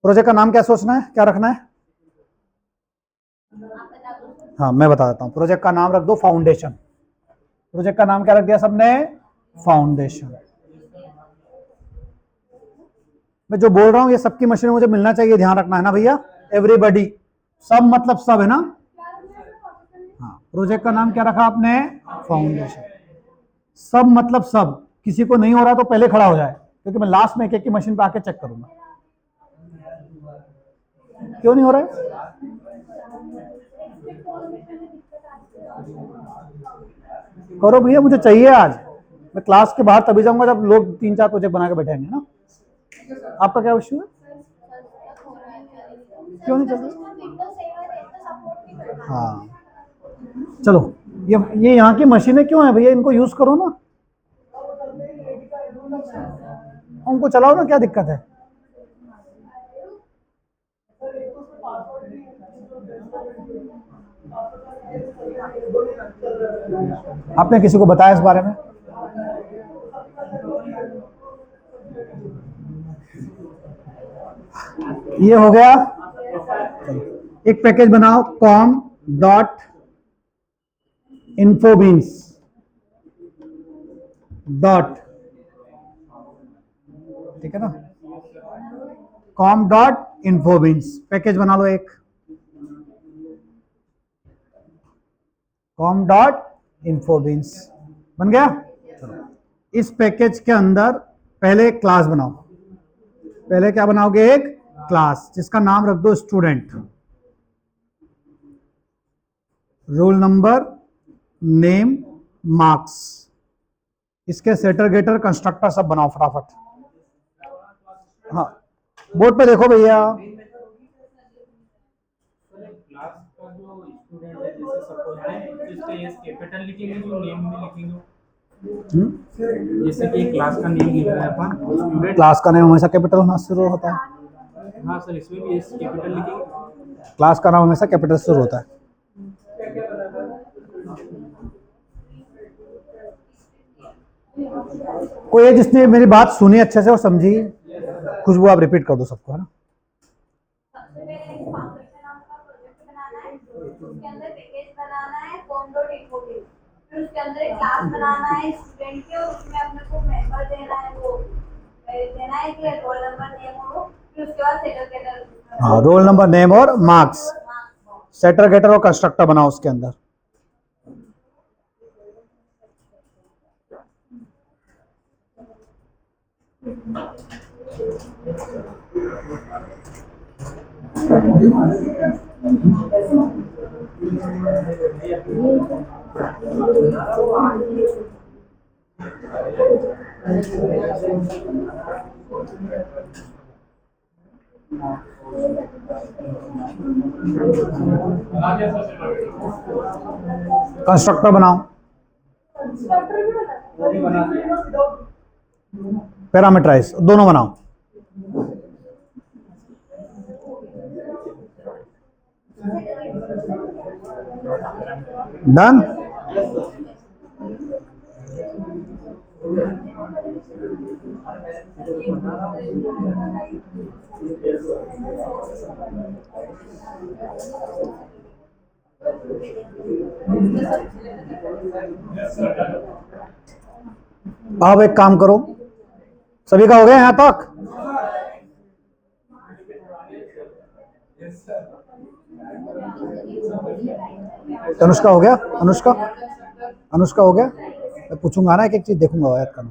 प्रोजेक्ट का नाम क्या सोचना है, क्या रखना है? हाँ मैं बता देता हूं, प्रोजेक्ट का नाम रख दो फाउंडेशन। प्रोजेक्ट का नाम क्या रख दिया सबने? फाउंडेशन। मैं जो बोल रहा हूं ये सबकी मशीन मुझे मिलना चाहिए, ध्यान रखना है ना भैया, एवरीबॉडी, सब मतलब सब है ना। हाँ, प्रोजेक्ट का नाम क्या रखा आपने? फाउंडेशन। सब मतलब सब, किसी को नहीं हो रहा तो पहले खड़ा हो जाए, क्योंकि मैं लास्ट में एक एक की मशीन पे आके चेक करूंगा। क्यों नहीं हो रहा है? करो भैया, मुझे चाहिए आज। मैं क्लास के बाहर तभी जाऊंगा जब लोग 3-4 प्रोजेक्ट बना के बैठेंगे ना। आपका क्या इश्यू है? क्यों नहीं चल रहा? हाँ, चलो, ये यहाँ की मशीनें क्यों है भैया? इनको यूज करो ना, उनको चलाओ ना, क्या दिक्कत है? आपने किसी को बताया इस बारे में? ये हो गया। एक पैकेज बनाओ, कॉम डॉट इन्फोबीन्स डॉट, ठीक है ना, कॉम डॉट इन्फोबीन्स पैकेज बना लो एक, कॉम डॉट इन्फोबीन्स बन गया। इस पैकेज के अंदर पहले एक क्लास बनाओ। पहले क्या बनाओगे? एक क्लास जिसका नाम रख दो student. Roll number, name, marks. इसके सेटर गेटर कंस्ट्रक्टर सब बनाओ फटाफट। हाँ, बोर्ड पे देखो भैया। क्लास का जो स्टूडेंट है, जैसे सपोज है, इसका ये कैपिटल लिखेंगे जो नेम में लिखेंगे, जैसे कि क्लास का नेम लिख रहे हैं अपन स्टूडेंट, क्लास का नाम हमेशा कैपिटल होना शुरू होता है। हाँ सर, इसमें भी एस कैपिटल लिखेंगे। क्लास का नाम हमेशा कैपिटल से शुरू होता है। कोई है जिसने मेरी बात सुनी अच्छे से और समझी? खुशबू, आप रिपीट कर दो सबको, है ना। उसके अंदर पैकेज बनाना है com.info के, फिर उसके अंदर एक क्लास बनाना है स्टूडेंट के, और उसमें अपने को मेंबर देना है, वो देना है कि रोल नंबर, नेम, हो, फिर उसके बाद सेटर गेटर। हाँ, रोल नंबर, नेम और मार्क्स। सेटर गेटर और कंस्ट्रक्टर बनाओ उसके अंदर। कंस्ट्रक्टर बनाओ। पैरामीटराइज दोनों बनाओ। डन। अब एक काम करो, सभी का हो गया यहां तक? अनुष्का हो गया? अनुष्का, अनुष्का हो गया? मैं पूछूंगा ना, एक एक चीज देखूंगा याद करना।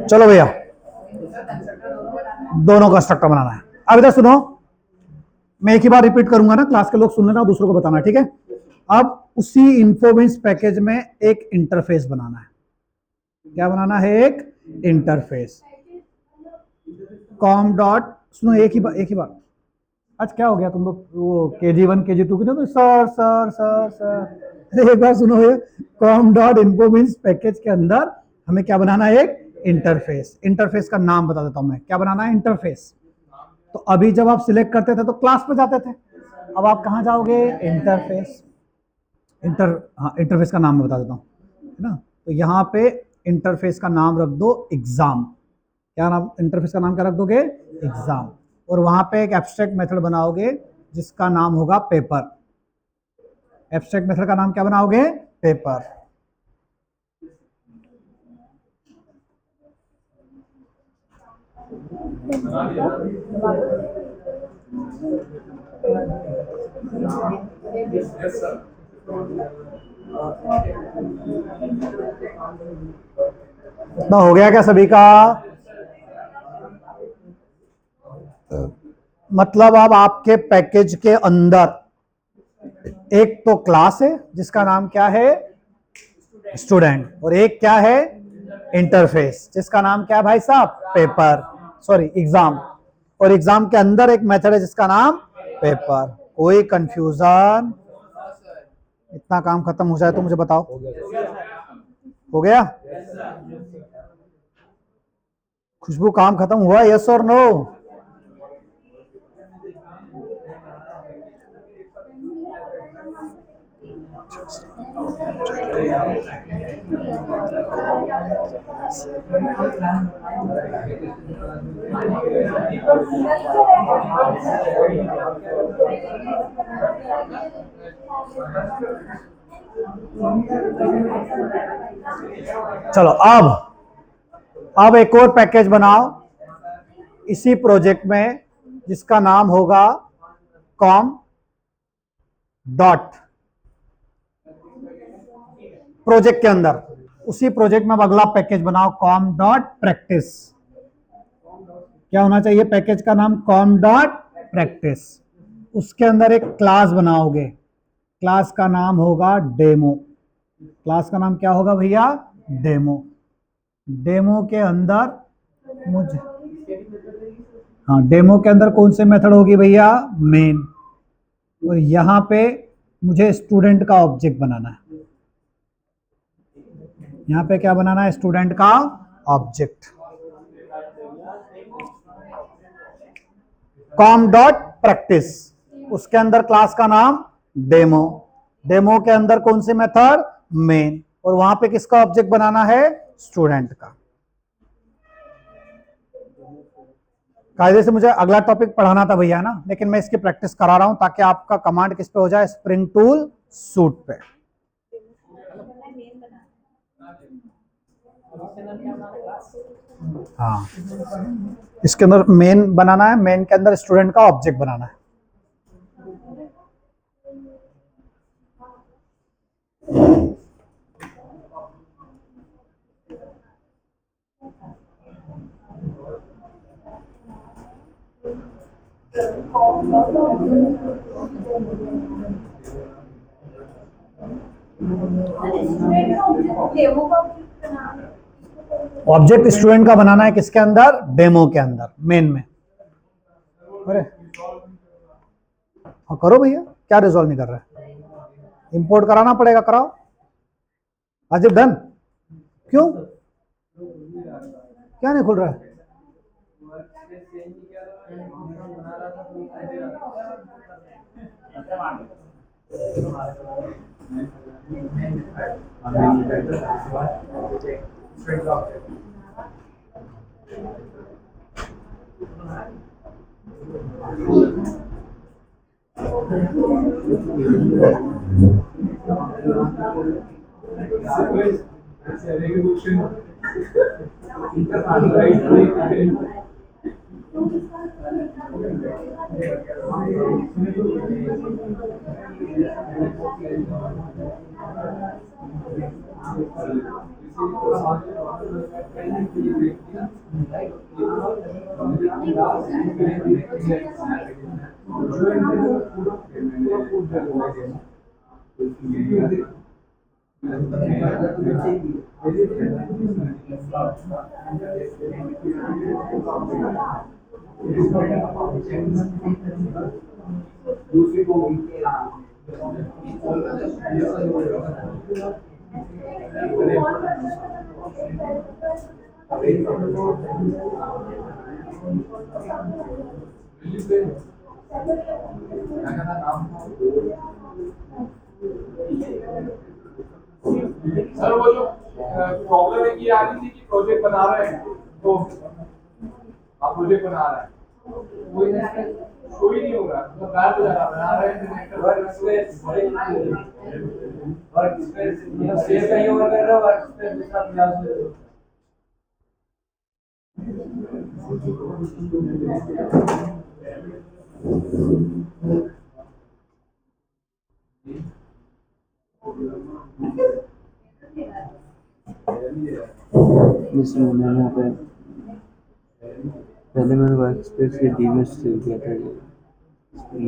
चलो भैया, दोनों कंस्ट्रक्टर बनाना है। अब इधर सुनो, मैं एक ही बार रिपीट करूंगा ना, क्लास के लोग सुन लेना, दूसरों को बताना, ठीक है। अब उसी इन्फोबीन्स पैकेज में एक इंटरफेस बनाना है। क्या बनाना है? एक इंटरफेस। कॉम डॉट, सुनो एक ही बार। आज क्या हो गया तुम लोग, वो KG1 KG2 की ना, तो सर सर सर सर, अरे एक बार सुनो ये, कॉम डॉट इन्फोबीन्स पैकेज के अंदर हमें क्या बनाना है? एक इंटरफेस। इंटरफेस का नाम बता देता हूं मैं, क्या बनाना है? इंटरफेस। तो अभी जब आप सिलेक्ट करते थे तो क्लास पे जाते थे, अब आप कहां जाओगे? इंटरफेस। हाँ, इंटरफेस का नाम मैं बता देता हूँ, है ना। तो यहाँ पे इंटरफेस का नाम रख दो एग्जाम। क्या नाम? इंटरफेस का नाम क्या रख दोगे? एग्जाम। और वहां पे एक एब्स्ट्रैक्ट मेथड बनाओगे जिसका नाम होगा पेपर। एब्स्ट्रैक्ट मेथड का नाम क्या बनाओगे? पेपर। इतना हो गया क्या सभी का? मतलब अब आपके पैकेज के अंदर एक तो क्लास है जिसका नाम क्या है? स्टूडेंट। और एक क्या है? इंटरफेस, जिसका नाम क्या है भाई साहब? Paper, sorry exam. और एग्जाम के अंदर एक मेथड है जिसका नाम पेपर। कोई कंफ्यूजन? इतना काम खत्म हो जाए तो मुझे बताओ। हो गया? खुशबू काम खत्म हुआ? यस और नो? चलो अब एक और पैकेज बनाओ इसी प्रोजेक्ट में जिसका नाम होगा कॉम डॉट। प्रोजेक्ट के अंदर उसी प्रोजेक्ट में अब अगला पैकेज बनाओ कॉम डॉट प्रैक्टिस। क्या होना चाहिए पैकेज का नाम? Com dot practice. उसके अंदर एक क्लास बनाओगे, क्लास का नाम होगा डेमो। क्लास का नाम क्या होगा भैया? डेमो। डेमो के अंदर मुझे, हाँ, डेमो के अंदर कौन से मेथड होगी भैया? मेन। और यहां पे मुझे स्टूडेंट का ऑब्जेक्ट बनाना है। यहां पे क्या बनाना है? स्टूडेंट का ऑब्जेक्ट। कॉम डॉट प्रैक्टिस, उसके अंदर क्लास का नाम डेमो। डेमो के अंदर कौन से मेथड? मेन। और वहां पे किसका ऑब्जेक्ट बनाना है? स्टूडेंट का। कायदे से मुझे अगला टॉपिक पढ़ाना था भैया ना, लेकिन मैं इसकी प्रैक्टिस करा रहा हूं ताकि आपका कमांड किस पे हो जाए? स्प्रिंग टूल सूट पे। हाँ, इसके अंदर मेन बनाना है, मेन के अंदर स्टूडेंट का ऑब्जेक्ट बनाना है। ऑब्जेक्ट स्टूडेंट का बनाना है किसके अंदर? डेमो के अंदर, मेन में। अरे हाँ करो भैया, क्या रिजॉल्व नहीं कर रहा है? इंपोर्ट कराना पड़ेगा, कराओ। आज डन? क्यों, क्या नहीं खुल रहा है? सर वो जो प्रॉब्लम है कि आ रही थी कि प्रोजेक्ट बना रहे हैं तो आप प्रोजेक्ट बना रहे हैं कोई शो ही नहीं हो रहा, तो गायब हो जा रहा, बना रहे हैं वर्कस्पेस मतलब सेव कहीं और कर रहे हो, वर्कस्पेस दूसरा क्लास में इसमें मैंने यहाँ पे पहले मैंने वर्क स्पेस के डी में सेव किया था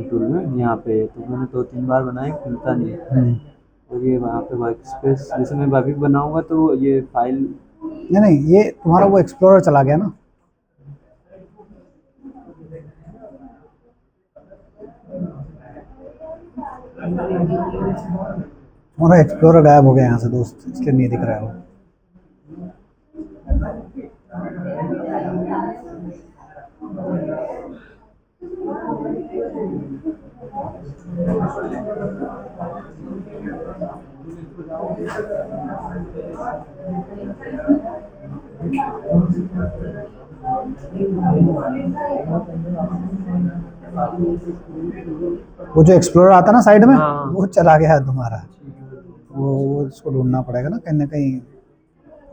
टूल में, यहाँ पे तो मैंने 2-3 बार बनाया, खुलता नहीं। और ये वहाँ पे वर्क स्पेस जैसे मैं अभी बनाऊंगा तो ये फाइल नहीं, ये तुम्हारा वो एक्सप्लोरर चला गया ना। तुम्हारा एक्सप्लोरर गायब हो गया यहाँ से दोस्त, इसलिए नहीं दिख रहा है वो। वो जो एक्सप्लोरर आता ना साइड में, हाँ। वो चला गया है तुम्हारा। वो उसको ढूंढना पड़ेगा ना, कहीं ना कहीं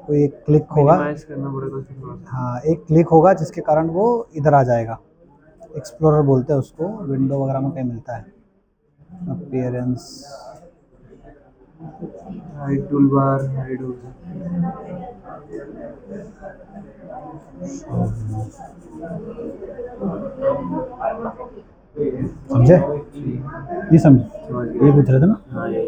कोई एक क्लिक होगा। मिनिमाइज करना पड़ेगा उसको थोड़ा सा। हाँ, एक क्लिक होगा जिसके कारण वो इधर आ जाएगा। एक्सप्लोरर बोलते हैं उसको, विंडो वगैरह में कहीं मिलता है। Appearance, hide tool bar, hide हो गया। समझे? नहीं समझे? ये पूछ रहे थे ना। हाँ ये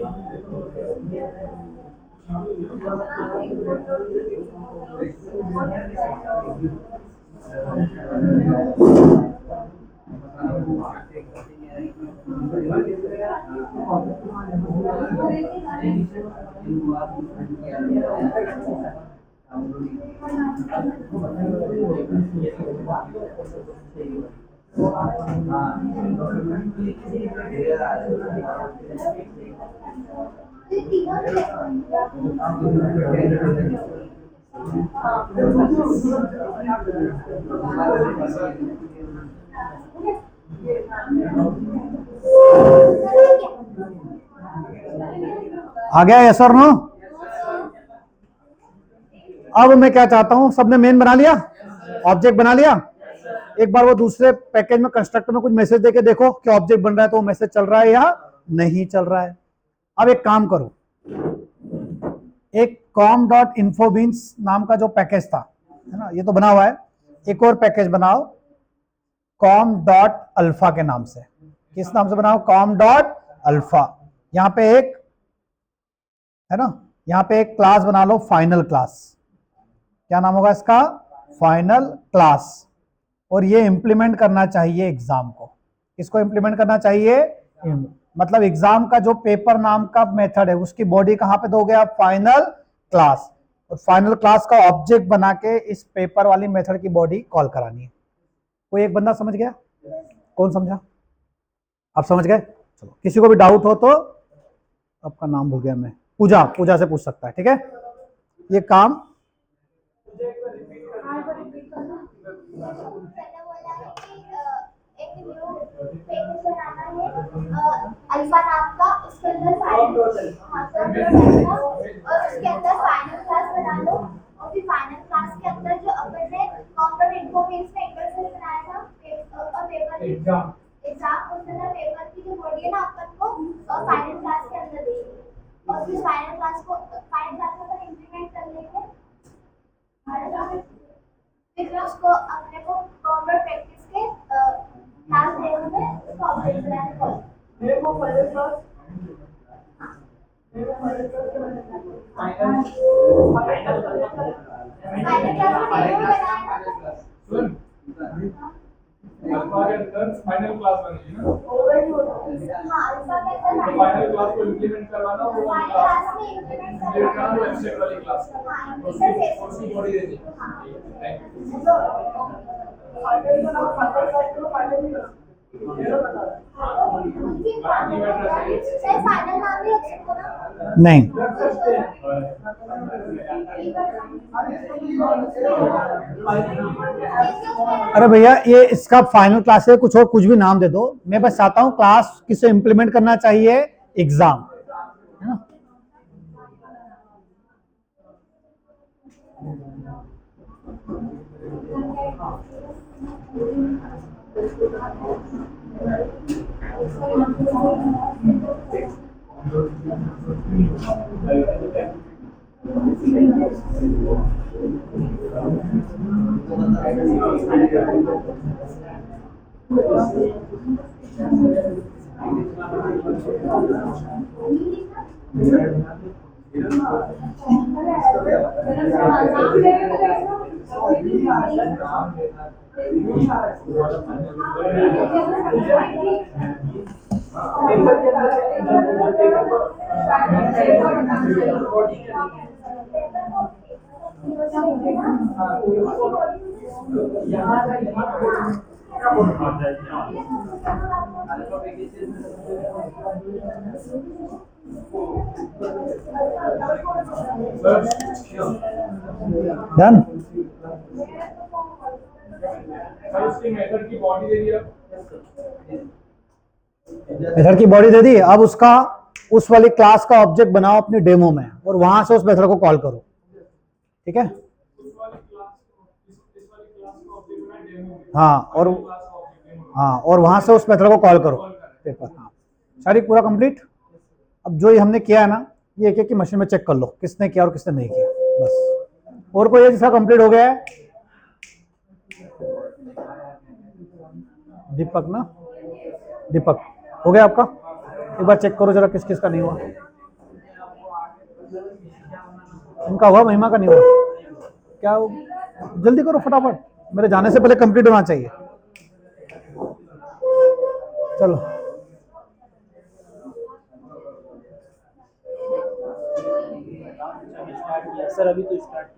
आ गया यस और नो? अब मैं क्या चाहता हूं, सबने मेन बना लिया, ऑब्जेक्ट बना लिया। एक बार वो दूसरे पैकेज में कंस्ट्रक्टर में कुछ मैसेज देके देखो कि ऑब्जेक्ट बन रहा है तो वो मैसेज चल रहा है या नहीं चल रहा है। अब एक काम करो, एक com.infobins नाम का जो पैकेज था, है ना, ये तो बना हुआ है। एक और पैकेज बनाओ com.alpha के नाम से। किस नाम से बनाओ? com.alpha। यहां पे एक है ना, यहां पे एक क्लास बना लो, फाइनल क्लास। क्या नाम होगा इसका? Final class. और ये इंप्लीमेंट करना चाहिए एग्जाम को। किसको इंप्लीमेंट करना चाहिए? मतलब एग्जाम का जो पेपर नाम का मेथड है उसकी बॉडी कहां पे दोगे आप? Final class. और फाइनल क्लास का ऑब्जेक्ट बना के इस पेपर वाली मेथड की बॉडी कॉल करानी है। कोई एक बंदा समझ गया? कौन समझा? आप समझ गए? चलो, किसी को भी डाउट हो तो, आपका नाम भूल गया मैं, पूजा, पूजा से पूछ सकता है। ठीक है, ये काम अल्फा नाम का, उसके अंदर फाइनल, और उसके अंदर फाइनल क्लास बना लो। और फिर फाइनल क्लास के अंदर जो अपन ने कंप्यूटर इन्फॉर्मेशन में इंटरफेस बनाया था और पेपर एग्जाम, उसके अंदर पेपर की जो बॉडी है ना अपन को फाइनल क्लास के अंदर देंगे। और फिर फाइनल क्लास को अपन इंप्लीमेंट कर लेंगे। फिर उसको अपने को कंप्यूटर प्रैक्टिस के क्लास लेवल में उसको ऑब्जेक्ट बनाने को अल्फा के अंदर फाइनल क्लास बनेगी ना, हाँ, अल्फा के अंदर तो फाइनल क्लास को इंप्लीमेंट करवाना वो फाइनल क्लास क्लास में इंप्लीमेंट करना वेबसाइट वाली क्लास उसकी बॉडी देनी। Thank you. फाइनल नाम भी रख सकते हो ना? नहीं। अरे भैया, ये इसका फाइनल क्लास है, कुछ और कुछ भी नाम दे दो। मैं बस चाहता हूं क्लास किसे इंप्लीमेंट करना चाहिए? एग्जाम, है ना। डन। सर उसकी मेथड की बॉडी दे दिया। मेथड की बॉडी दे दी, अब उसका उस वाली क्लास का ऑब्जेक्ट बनाओ अपनी डेमो में और वहां से उस मेथड को कॉल करो। ठीक है, हाँ, और वहां से उस मेथड को कॉल करो पेपर। हाँ, सारी पूरा कंप्लीट। अब जो ये हमने किया है ना, ये एक एक की मशीन में चेक कर लो किसने किया और किसने नहीं किया, बस। और कोई जिसका कंप्लीट हो गया है? दीपक ना, दीपक हो गया आपका? एक बार चेक करो जरा किस किस का नहीं हुआ। इनका हुआ, महिमा का नहीं हुआ क्या? जल्दी करो फटाफट, मेरे जाने से पहले कंप्लीट होना चाहिए। चलो सर अभी तो स्टार्ट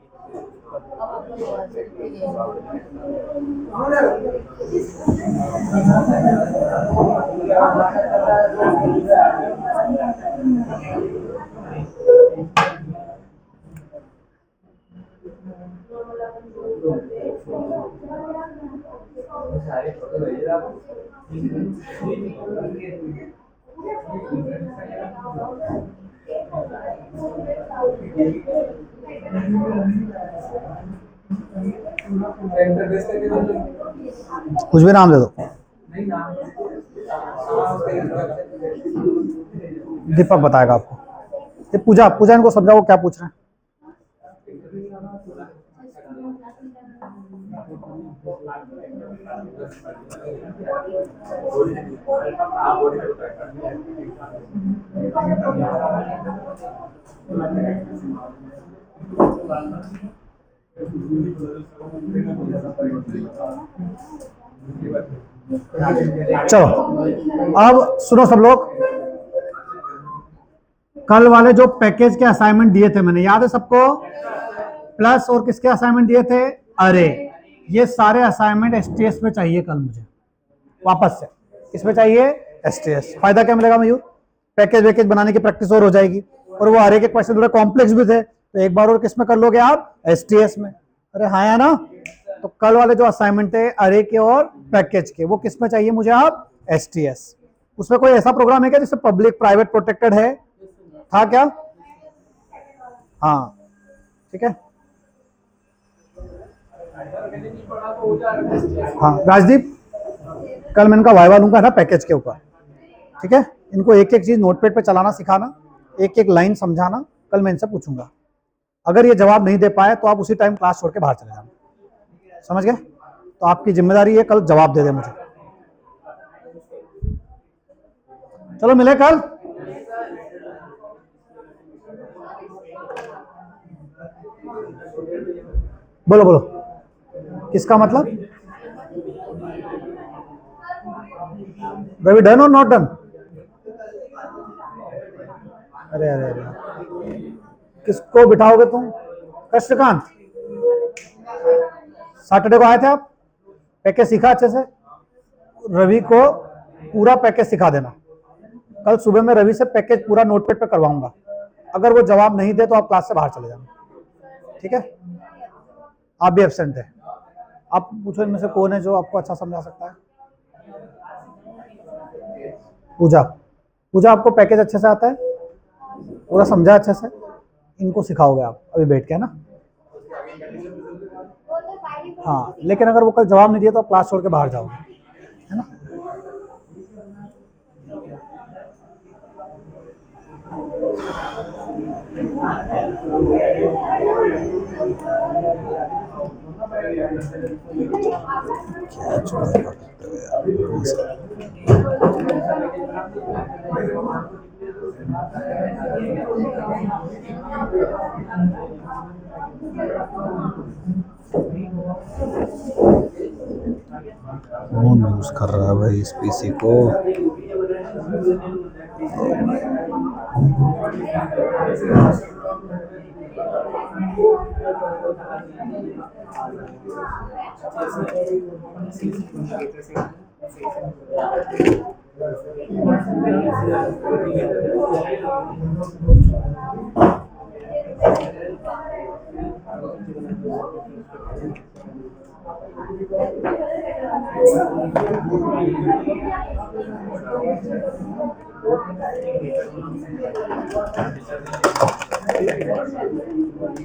कुछ भी नाम दे दो। दीपक बताएगा आपको। ये पूजा, पूजा इनको समझाओ क्या पूछ रहे हैं। चलो अब सुनो सब लोग, कल वाले जो पैकेज के असाइनमेंट दिए थे मैंने, याद है सबको? प्लस और किसके असाइनमेंट दिए थे? अरे ये सारे असाइनमेंट एसटीएस में चाहिए कल मुझे वापस से। इसमें चाहिए एसटीएस। फायदा क्या मिलेगा मयूर? पैकेज वैकेज बनाने की प्रैक्टिस और हो जाएगी, और वो अरे के क्वेश्चन थोड़े कॉम्प्लेक्स भी थे, तो एक बार और किस में कर लोगे आप? एसटीएस में। अरे हाँ या ना? तो कल वाले जो असाइनमेंट थे अरे के और पैकेज के, वो किस में चाहिए मुझे आप? एसटीएस। उसमें कोई ऐसा प्रोग्राम है क्या जिससे पब्लिक प्राइवेट प्रोटेक्टेड है? था क्या? हाँ ठीक है। हाँ राजदीप, कल मैं इनका वाइवा लूंगा ना पैकेज के ऊपर, ठीक है? इनको एक एक चीज नोटपैड पे चलाना सिखाना, एक एक लाइन समझाना। कल मैं इनसे पूछूंगा, अगर ये जवाब नहीं दे पाए तो आप उसी टाइम क्लास छोड़ के बाहर चले जाना, समझ गए? तो आपकी जिम्मेदारी है कल जवाब दे दे मुझे। चलो मिले कल। बोलो बोलो, किसका मतलब? रवि डन और नॉट डन? अरे अरे अरे, किसको बिठाओगे तुम? कृष्णकांत, सैटरडे को आए थे आप? पैकेज सीखा अच्छे से? रवि को पूरा पैकेज सिखा देना। कल सुबह में रवि से पैकेज पूरा नोटपैड पे करवाऊंगा। अगर वो जवाब नहीं दे तो आप क्लास से बाहर चले जाना, ठीक है? आप भी एब्सेंट है। आप पूछो इनमें से कौन है जो आपको अच्छा समझा सकता है? पूजा, पूजा आपको पैकेज अच्छे से आता है? पूरा समझा अच्छे से? इनको सिखाओगे आप अभी बैठ के, है ना? हाँ, लेकिन अगर वो कल जवाब नहीं दिया तो आप क्लास छोड़ के बाहर जाओगे, है ना? क्या चोरी करते हो यार। कौन यूज कर रहा है भाई इस पीसी को?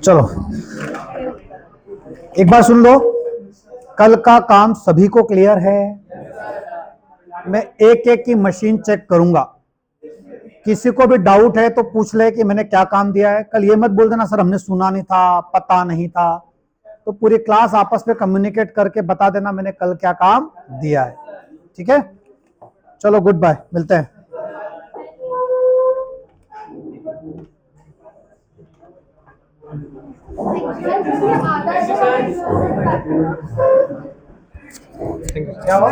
चलो एक बार सुन लो, कल का काम सभी को क्लियर है? मैं एक एक की मशीन चेक करूंगा, किसी को भी डाउट है तो पूछ ले कि मैंने क्या काम दिया है। कल ये मत बोल देना सर हमने सुना नहीं था, पता नहीं था। तो पूरी क्लास आपस में कम्युनिकेट करके बता देना मैंने कल क्या काम दिया है। ठीक है, चलो गुड बाय, मिलते हैं। आधा